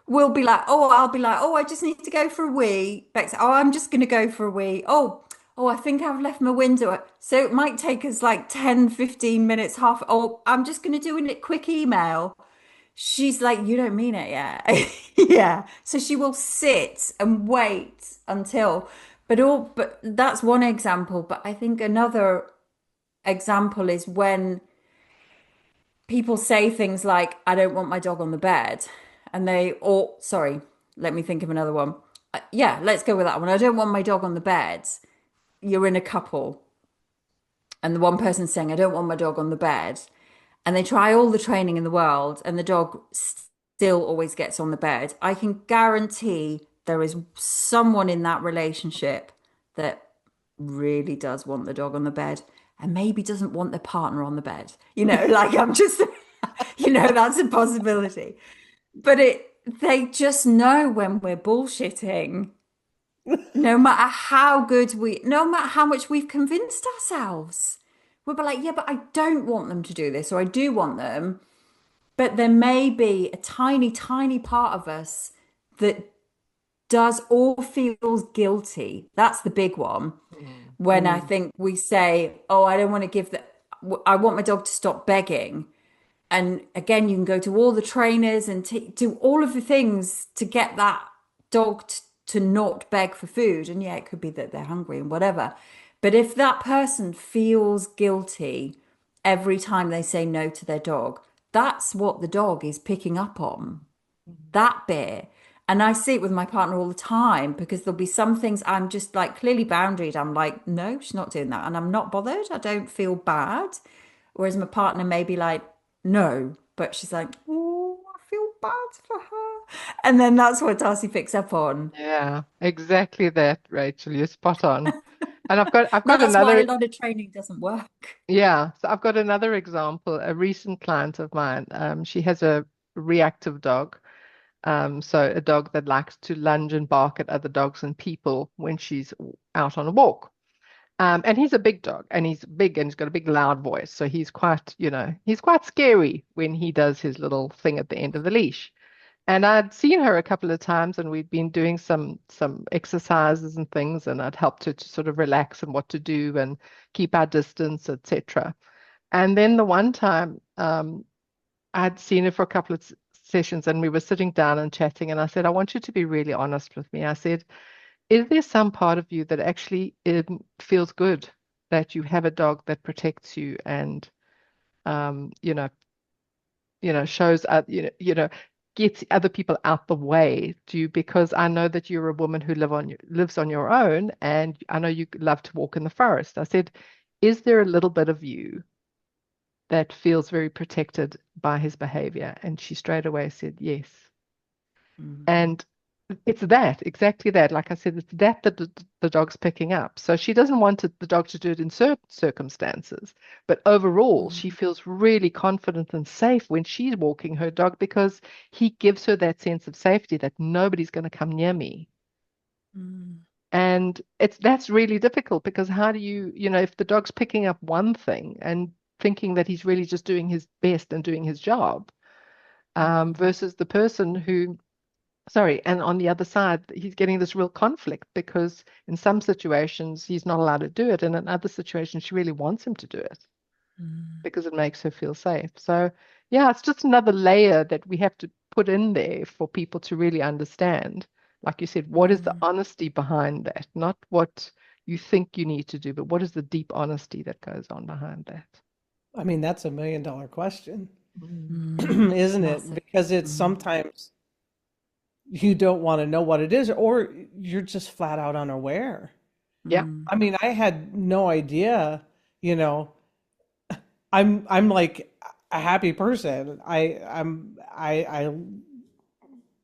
we'll be like, oh, I'll be like, oh, I just need to go for a wee. Bex, oh, I'm just going to go for a wee. Oh, I think I've left my window up. So it might take us like 10, 15 minutes, half. Oh, I'm just going to do a quick email. She's like, you don't mean it yet. Yeah. So she will sit and wait until, but that's one example. But I think another example is when people say things like, I don't want my dog on the bed. Or sorry, let me think of another one. Yeah, let's go with that one. I don't want my dog on the bed. You're in a couple, and the one person's saying, I don't want my dog on the bed. And they try all the training in the world, and the dog still always gets on the bed. I can guarantee there is someone in that relationship that really does want the dog on the bed and maybe doesn't want their partner on the bed. Like I'm just, that's a possibility. But they just know when we're bullshitting, no matter how much we've convinced ourselves. We'll be like, yeah, but I don't want them to do this, or I do want them. But there may be a tiny, tiny part of us that does or feels guilty. That's the big one. When I think we say, oh, I don't want to I want my dog to stop begging. And again, you can go to all the trainers and do all of the things to get that dog to not beg for food. And yeah, it could be that they're hungry and whatever. But if that person feels guilty every time they say no to their dog, that's what the dog is picking up on, that bit. And I see it with my partner all the time because there'll be some things I'm just like clearly boundaried. I'm like, no, she's not doing that. And I'm not bothered. I don't feel bad. Whereas my partner may be like, no, but she's like, oh, I feel bad for her. And then that's what Darcy picks up on. Yeah, exactly that, Rachel. You're spot on. And I've No, got that's why a another, lot of training doesn't work. yeah, so I've got another example. A recent client of mine, she has a reactive dog. So a dog that likes to lunge and bark at other dogs and people when she's out on a walk. And he's a big dog, and he's big, and he's got a big loud voice. So he's quite, he's quite scary when he does his little thing at the end of the leash. And I'd seen her a couple of times, and we'd been doing some exercises and things, and I'd helped her to sort of relax and what to do and keep our distance, etc. And then the one time, I'd seen her for a couple of sessions, and we were sitting down and chatting, and I said, I want you to be really honest with me. I said, is there some part of you that actually feels good that you have a dog that protects you and um, you know, shows up, gets other people out the way to you, because I know that you're a woman who lives on your own, and I know you love to walk in the forest. I said, is there a little bit of you that feels very protected by his behavior? And she straight away said yes. Mm. And it's exactly that. Like I said, it's that the dog's picking up. So she doesn't want the dog to do it in certain circumstances, but overall, Mm. she feels really confident and safe when she's walking her dog, because he gives her that sense of safety that nobody's going to come near me. Mm. And that's really difficult, because how do if the dog's picking up one thing and thinking that he's really just doing his best and doing his job, versus the person who, sorry, and on the other side, he's getting this real conflict, because in some situations he's not allowed to do it, and in other situations she really wants him to do it. because it makes her feel safe. So, yeah, it's just another layer that we have to put in there for people to really understand. Like you said, what is the honesty behind that? Not what you think you need to do, but what is the deep honesty that goes on behind that? I mean, that's $1 million question, Mm. isn't it? Massive. Because it's sometimes you don't want to know what it is, or you're just flat out unaware. Yeah. I mean, I had no idea, you know, I'm like a happy person. I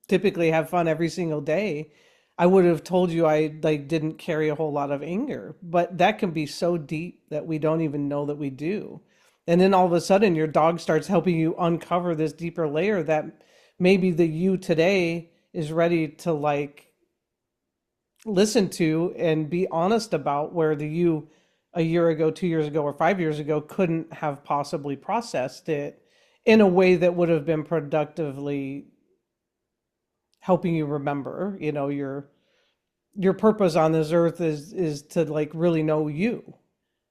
typically have fun every single day. I would have told you I like didn't carry a whole lot of anger, but that can be so deep that we don't even know that we do. And then all of a sudden your dog starts helping you uncover this deeper layer that maybe the you today is ready to like listen to and be honest about, where the you a year ago, 2 years ago, or 5 years ago couldn't have possibly processed it in a way that would have been productively helping you remember, your purpose on this earth is to like really know you.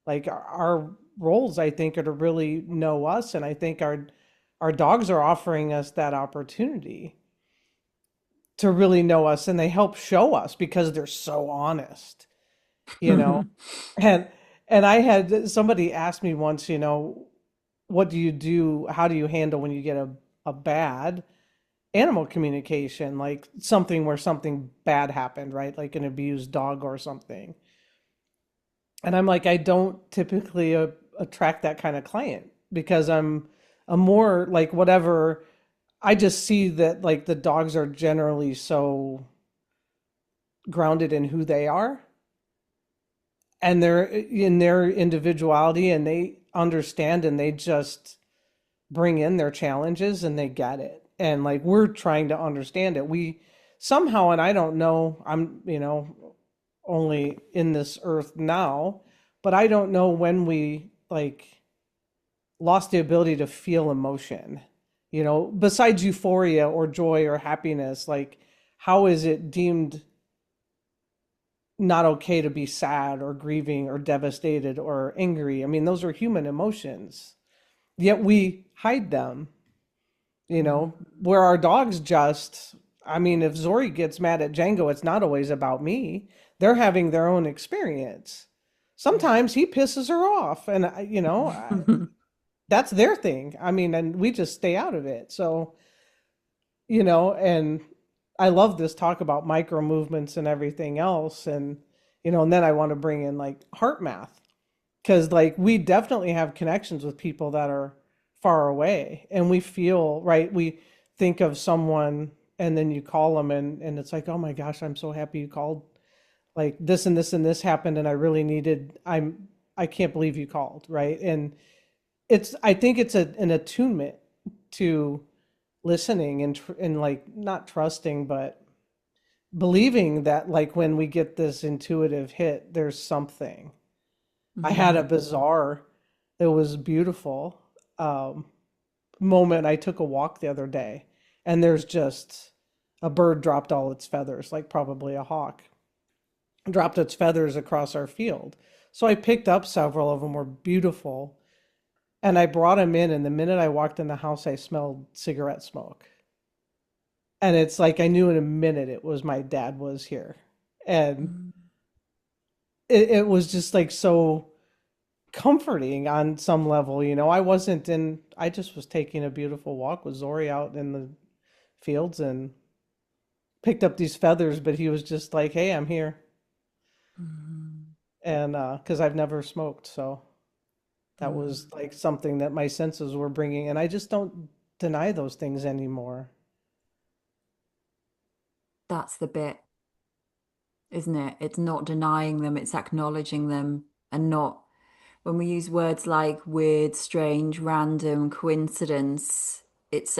Like our roles, I think, are to really know us, and I think our dogs are offering us that opportunity to really know us, and they help show us because they're so honest, you know. And I had somebody ask me once, what do you do? How do you handle when you get a bad animal communication, like something where something bad happened, right? Like an abused dog or something. And I'm like, I don't typically attract that kind of client because I'm a more like whatever. I just see that like the dogs are generally so grounded in who they are and they're in their individuality, and they understand, and they just bring in their challenges and they get it. And like we're trying to understand it. We somehow, and I don't know, I'm, only in this earth now, but I don't know when we like lost the ability to feel emotion, besides euphoria or joy or happiness. Like, how is it deemed not okay to be sad or grieving or devastated or angry? I mean, those are human emotions, yet we hide them, where our dogs just, I mean, if Zori gets mad at Django, it's not always about me. They're having their own experience. Sometimes he pisses her off, and that's their thing. I mean, and we just stay out of it. So, and I love this talk about micro movements and everything else. And, and then I want to bring in like heart math, because like we definitely have connections with people that are far away, and we feel right. We think of someone, and then you call them, and it's like, oh my gosh, I'm so happy you called. Like this and this and this happened, and I really needed. I can't believe you called, right? And I think it's an attunement to listening, and like not trusting, but believing that like when we get this intuitive hit, there's something. I had a bizarre, it was beautiful um, moment. I took a walk the other day, and there's just a bird dropped all its feathers, like probably a hawk, dropped its feathers across our field. So I picked up several of them, were beautiful, and I brought them in. And the minute I walked in the house, I smelled cigarette smoke. And it's like I knew in a minute it was my dad was here. And it was just like so comforting on some level. I just was taking a beautiful walk with Zori out in the fields and picked up these feathers, but he was just like, hey, I'm here. And because I've never smoked. So that was like something that my senses were bringing. And I just don't deny those things anymore. That's the bit, isn't it? It's not denying them, it's acknowledging them, and not when we use words like weird, strange, random, coincidence, it's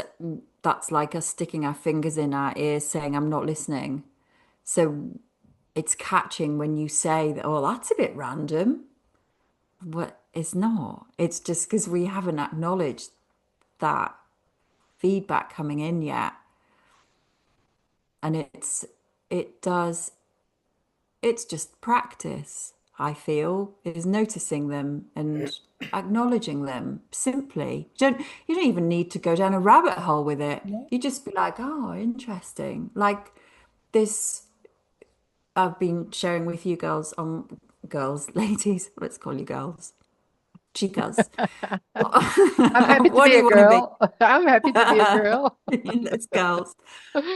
that's like us sticking our fingers in our ears saying, I'm not listening. So it's catching when you say that, oh, that's a bit random. But it's not. It's just because we haven't acknowledged that feedback coming in yet. And it does, it's just practice. I feel, is noticing them and acknowledging them simply. You don't even need to go down a rabbit hole with it. Yeah. You just be like, oh, interesting. Like this, I've been sharing with you ladies, let's call you girls, chicas. I'm happy to What be do a you want to be? girl. I'm happy to be a girl. Let's girls.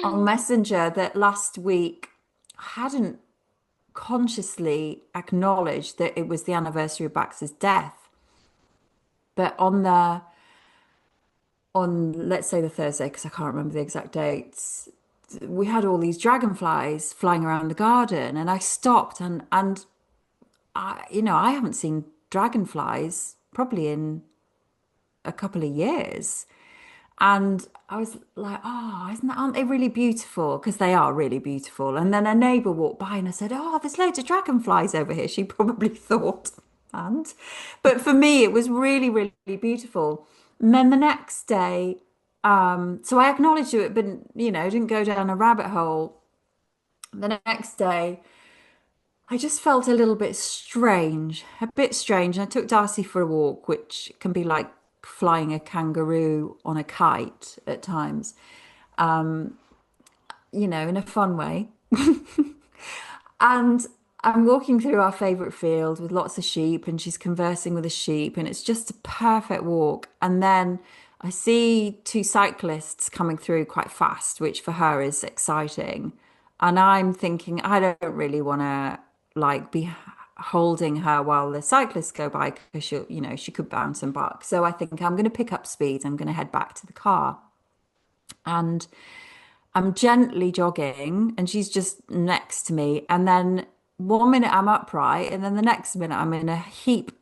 On Messenger that last week I hadn't consciously acknowledged that it was the anniversary of Bax's death. But on let's say the Thursday, because I can't remember the exact dates, we had all these dragonflies flying around the garden, and I stopped and I haven't seen dragonflies probably in a couple of years. And I was like, oh, aren't they really beautiful? Because they are really beautiful. And then a neighbour walked by and I said, oh, there's loads of dragonflies over here. She probably thought, and but for me, it was really, really beautiful. And then the next day, so I acknowledged it, but didn't go down a rabbit hole. The next day, I just felt a bit strange. And I took Darcy for a walk, which can be like flying a kangaroo on a kite at times, in a fun way. And I'm walking through our favourite field with lots of sheep, and she's conversing with a sheep, and it's just a perfect walk. And then I see two cyclists coming through quite fast, which for her is exciting. And I'm thinking, I don't really want to like be holding her while the cyclists go by because she could bounce and bark. So I think I'm going to pick up speed. I'm going to head back to the car. And I'm gently jogging and she's just next to me. And then one minute I'm upright, and then the next minute I'm in a heap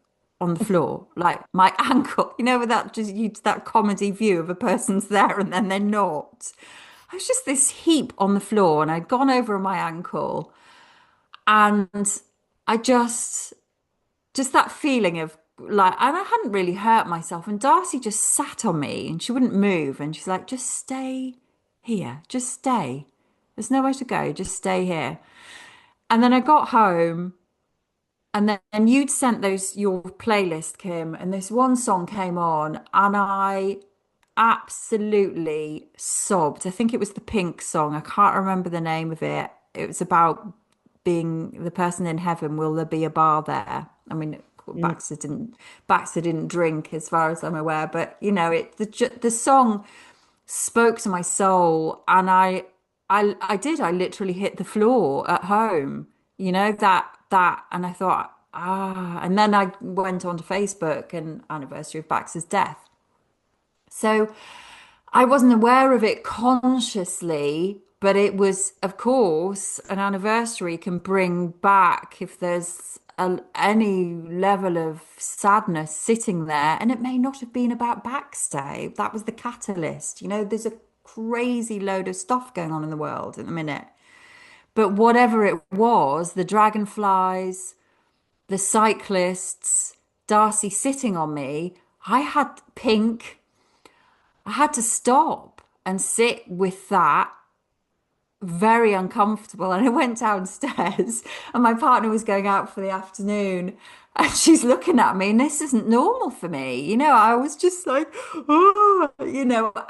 on the floor, like my ankle, with that comedy view of a person's there and then they're not. I was just this heap on the floor and I'd gone over my ankle, and I just that feeling of like, and I hadn't really hurt myself. And Darcy just sat on me and she wouldn't move. And she's like, just stay here, just stay. There's nowhere to go, just stay here. And then I got home, and then you'd sent your playlist, Kim, and this one song came on, and I absolutely sobbed. I think it was the Pink song. I can't remember the name of it. It was about being the person in heaven. Will there be a bar there? I mean, Mm. Baxter didn't drink, as far as I'm aware, but the song spoke to my soul, and I literally hit the floor at home, and I thought, and then I went onto Facebook and anniversary of Bax's death. So I wasn't aware of it consciously, but it was, of course, an anniversary can bring back if there's any level of sadness sitting there, and it may not have been about Baxter. That was the catalyst. There's a crazy load of stuff going on in the world at the minute. But whatever it was, the dragonflies, the cyclists, Darcy sitting on me, I had to stop and sit with that, very uncomfortable. And I went downstairs and my partner was going out for the afternoon, and she's looking at me, and this isn't normal for me. I was just like, oh,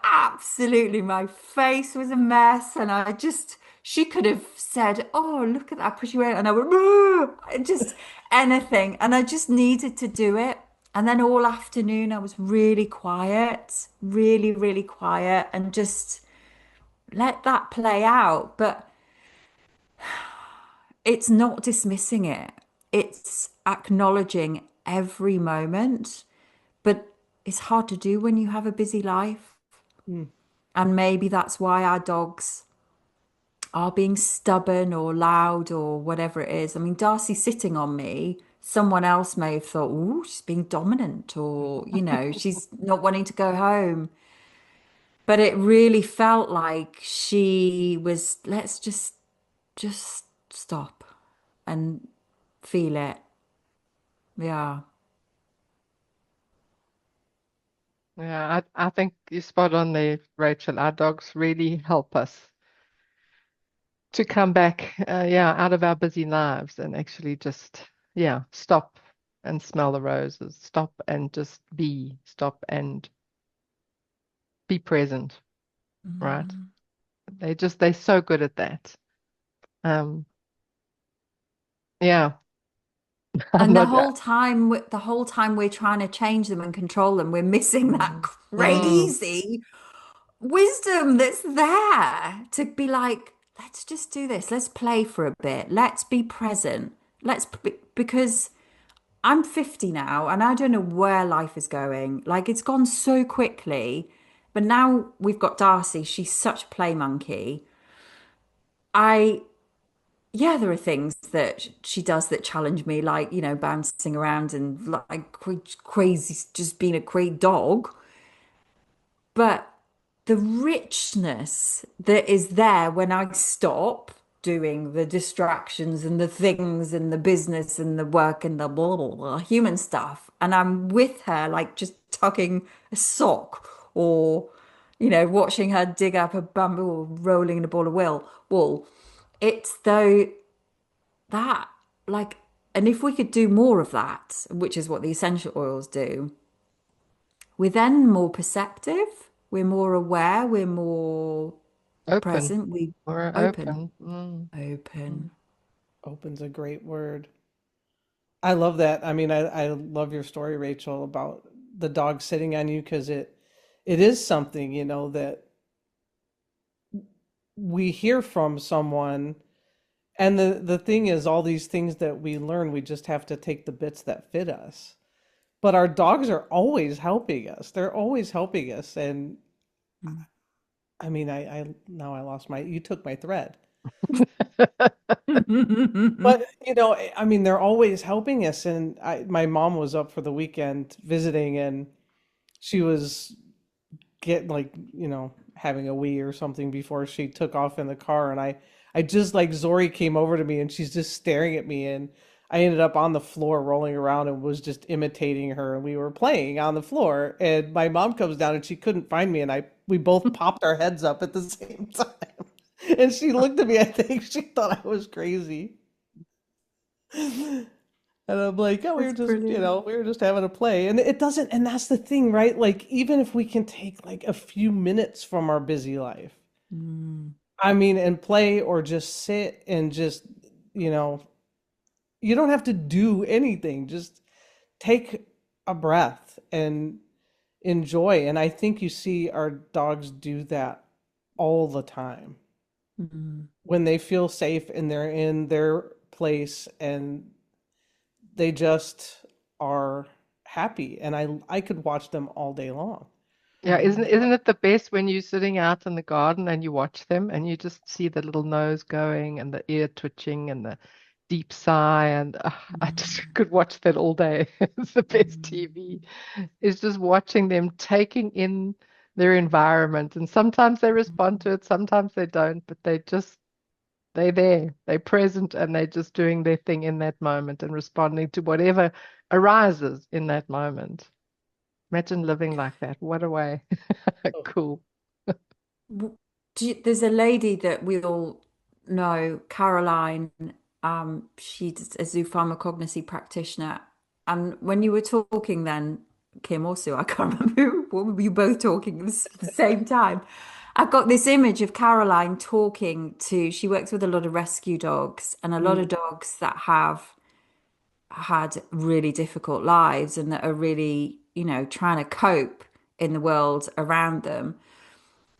absolutely. My face was a mess. And she could have said, oh, look at that pretty way. And I went, oh, just anything. And I just needed to do it. And then all afternoon, I was really quiet, really, really quiet, and just let that play out. But it's not dismissing it, it's acknowledging every moment. But it's hard to do when you have a busy life. Mm. And maybe that's why our dogs are being stubborn or loud or whatever it is. I mean, Darcy sitting on me, someone else may have thought, oh, she's being dominant, or, she's not wanting to go home. But it really felt like she was, let's just stop and feel it. Yeah. Yeah, I think you're spot on there, Rachel. Our dogs really help us to come back, out of our busy lives and actually just yeah, stop and smell the roses. Stop and just be. Stop and be present, right? Mm. They're so good at that. Um, yeah, I'm And not. the whole time we're trying to change them and control them, we're missing that Mhm. Mm, crazy wisdom that's there to be like, let's just do this. Let's play for a bit. Let's be present. Because I'm 50 now and I don't know where life is going. Like it's gone so quickly. But now we've got Darcy. She's such a play monkey. I yeah, there are things that she does that challenge me, like, bouncing around and like crazy, just being a crazy dog. But the richness that is there when I stop doing the distractions and the things and the business and the work and the blah, blah, blah, human stuff, and I'm with her, like just tugging a sock or, watching her dig up a bamboo or rolling in a ball of wool. It's though that like and if we could do more of that, which is what the essential oils do, we're then more perceptive, we're more aware, we're more open. present, we We're open open. Mm, open. Open's a great word. I love that. I mean, I love your story, Rachel, about the dog sitting on you because it is something, that we hear from someone. And the thing is, all these things that we learn, we just have to take the bits that fit us. But our dogs are always helping us. They're always helping us. And I mean, I now I lost you took my thread. But I mean, they're always helping us. And my mom was up for the weekend visiting, and she was having a wee or something before she took off in the car, and I just like Zori came over to me and she's just staring at me, and I ended up on the floor rolling around and was just imitating her, and we were playing on the floor, and my mom comes down and she couldn't find me, and I we both popped our heads up at the same time. And she looked at me, I think she thought I was crazy. And I'm like, oh, That's brilliant. we were just having a play. And it doesn't, and that's the thing, right? Like, even if we can take like a few minutes from our busy life, Mm. I mean, and play or just sit and just, you know, you don't have to do anything. Just take a breath and enjoy. And I think you see our dogs do that all the time Mm. when they feel safe and they're in their place and they just are happy, and I could watch them all day long. yeah, isn't it the best when you're sitting out in the garden and you watch them and you just see the little nose going and the ear twitching and the deep sigh and I just Mm. could watch that all day. It's the best Mm. TV. It's just watching them taking in their environment and sometimes they respond to it, sometimes they don't, but they're there, they're present and they're just doing their thing in that moment and responding to whatever arises in that moment. Imagine living like that. What a way. Cool. There's a lady that we all know, Caroline. She's a zoopharmacognosy practitioner. And when you were talking then, Kim or Sue, I can't remember, what were you both talking at the same time? I got this image of Caroline talking to, she works with a lot of rescue dogs and a lot of Mm, dogs that have had really difficult lives and that are really, trying to cope in the world around them,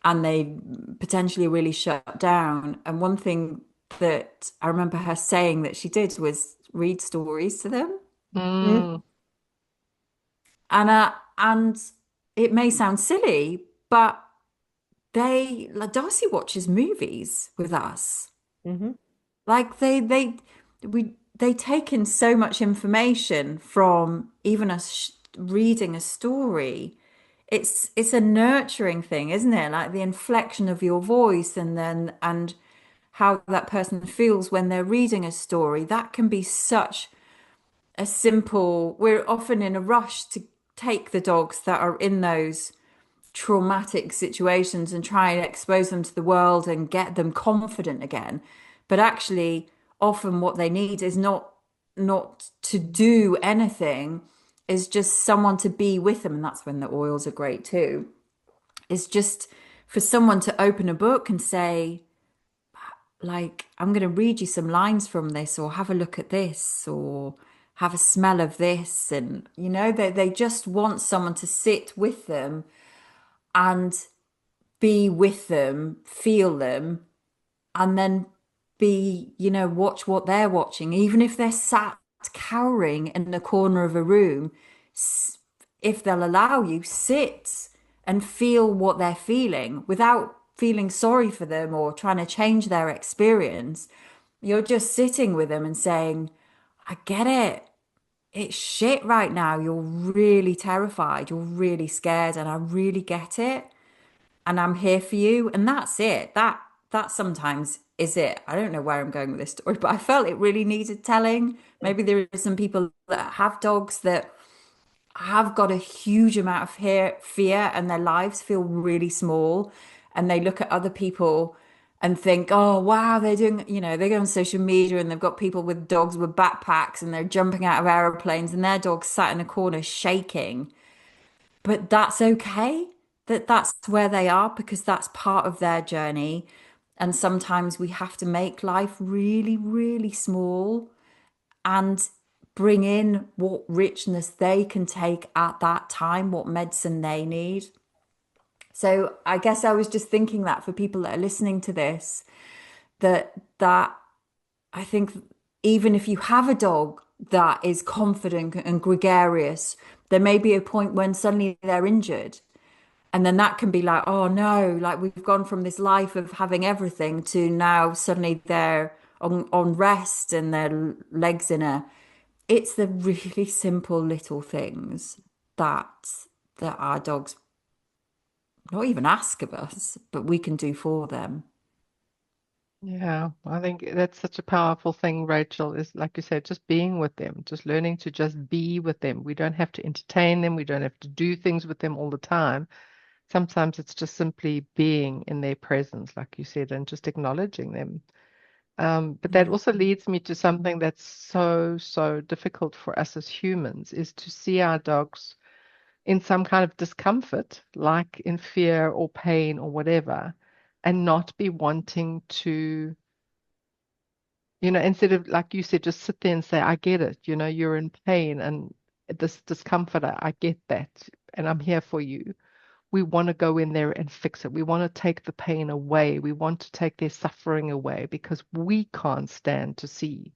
and they potentially really shut down. And one thing that I remember her saying that she did was read stories to them. mm, Mm, And it may sound silly, but like Darcy watches movies with us. mm-hmm. Like they take in so much information from even us reading a story. It's a nurturing thing, isn't it? Like the inflection of your voice and how that person feels when they're reading a story. That can be such a simple, we're often in a rush to take the dogs that are in those traumatic situations and try and expose them to the world and get them confident again. But actually, often what they need is not. not to do anything, is just someone to be with them. And that's when the oils are great too. Is just for someone to open a book and say, like, I'm going to read you some lines from this, or have a look at this, or have a smell of this. And, they just want someone to sit with them and be with them, feel them, and then watch what they're watching. Even if they're sat cowering in the corner of a room, if they'll allow you, sit and feel what they're feeling without feeling sorry for them or trying to change their experience. You're just sitting with them and saying, I get it. It's shit right now. You're really terrified. You're really scared, and I really get it. And I'm here for you. And that's it. That sometimes is it. I don't know where I'm going with this story, but I felt it really needed telling. Maybe there are some people that have dogs that have got a huge amount of fear, and their lives feel really small, and they look at other people and think, oh wow, they're doing, they go on social media and they've got people with dogs with backpacks and they're jumping out of aeroplanes and their dog's sat in a corner shaking. But that's okay, that's where they are, because that's part of their journey. And sometimes we have to make life really, really small and bring in what richness they can take at that time, what medicine they need. So I guess I was just thinking that for people that are listening to this, that I think even if you have a dog that is confident and gregarious, there may be a point when suddenly they're injured. And then that can be like, oh no, like we've gone from this life of having everything to now suddenly they're on rest and their legs in a. It's the really simple little things that our dogs not even ask of us, but we can do for them. Yeah, I think that's such a powerful thing, Rachel, is like you said, just being with them, just learning to just be with them. We don't have to entertain them, we don't have to do things with them all the time. Sometimes it's just simply being in their presence, like you said, and just acknowledging them. But that Mm. also leads me to something that's so, so difficult for us as humans, is to see our dogs in some kind of discomfort, like in fear or pain or whatever, and not be wanting to, instead of, like you said, just sit there and say, I get it, you're in pain and this discomfort, I get that, and I'm here for you. We want to go in there and fix it. We want to take the pain away. We want to take their suffering away because we can't stand to see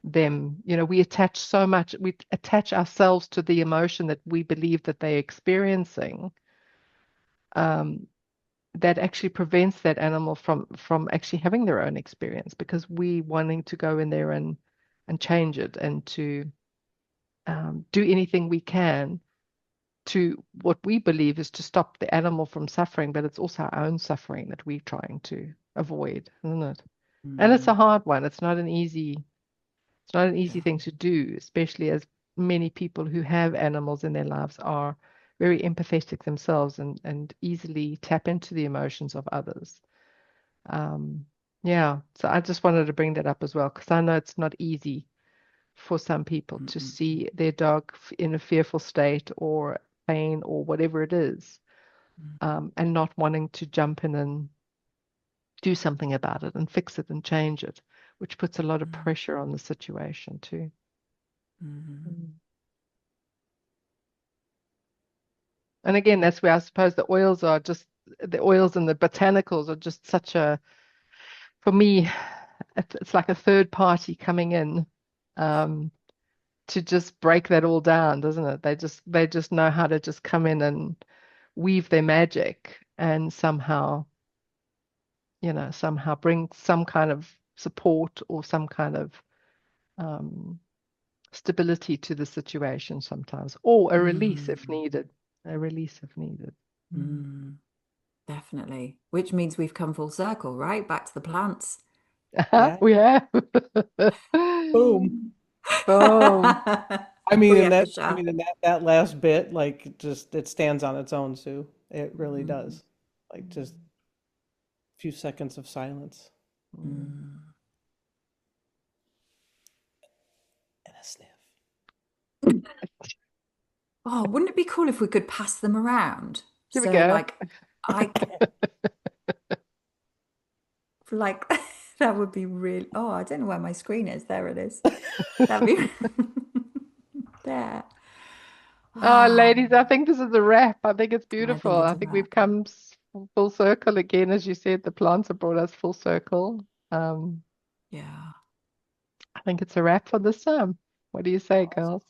them. We attach so much, we attach ourselves to the emotion that we believe that they're experiencing, um, that actually prevents that animal from actually having their own experience, because we wanting to go in there and change it, and to do anything we can to what we believe is to stop the animal from suffering, but it's also our own suffering that we're trying to avoid, isn't it? And it's a Mm. hard one. It's not an easy Yeah. thing to do, especially as many people who have animals in their lives are very empathetic themselves, and easily tap into the emotions of others. Um, yeah, so I just wanted to bring that up as well, because I know it's not easy for some people to Mm-mm. see their dog in a fearful state or pain or whatever it is, and not wanting to jump in and do something about it and fix it and change it, which puts a lot of Mm. pressure on the situation too. Mm. Mm. And again, that's where I suppose the oils and the botanicals are just such a, for me, it's like a third party coming in, um, to just break that all down, doesn't it? They just know how to just come in and weave their magic and somehow bring some kind of support or some kind of um, stability to the situation sometimes, or a release if Mm. needed. A release if needed. Mm. Mm. Definitely. Which means we've come full circle, right? Back to the plants. Yeah. We have. Boom. Boom. I Booyakasha. mean, in that last bit, like, just it stands on its own, Sue. It really Mm. does. Like, just a few seconds of silence. Mm. Mm. sniff. Oh, wouldn't it be cool if we could pass them around? Here we So go. I like that would be really, oh, I don't know where my screen is. There it is. That'd be there. Oh, Ah, ladies, I think this is a wrap. I think it's I beautiful. think it's I a think wrap. we've come full circle again. As you said, the plants have brought us full circle. Um, Yeah, I think it's a wrap for this time. What do you say, girls?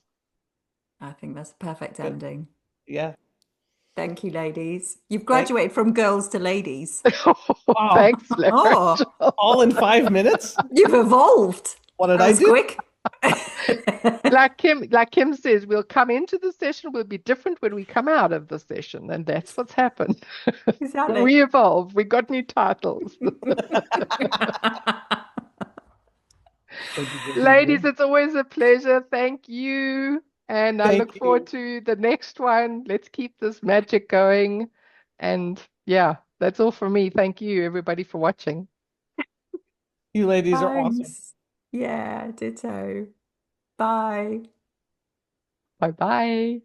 I think that's a perfect Good. ending. Yeah. Thank you, ladies. You've Thank graduated from girls to ladies. Wow. Thanks, Oh, Rachel. All in 5 minutes? you've evolved. What did That I was do? quick. Like Kim says, we'll come into the session, we'll be different when we come out of the session, and that's what's happened. Exactly. We evolve. We got new titles. Ladies, it's always a pleasure. Thank you. And I look Thank forward you. to the next one. Let's keep this magic going. And yeah, that's all from me. Thank you, everybody, for watching. You ladies are awesome. Thanks. Yeah, ditto. Bye. Bye bye.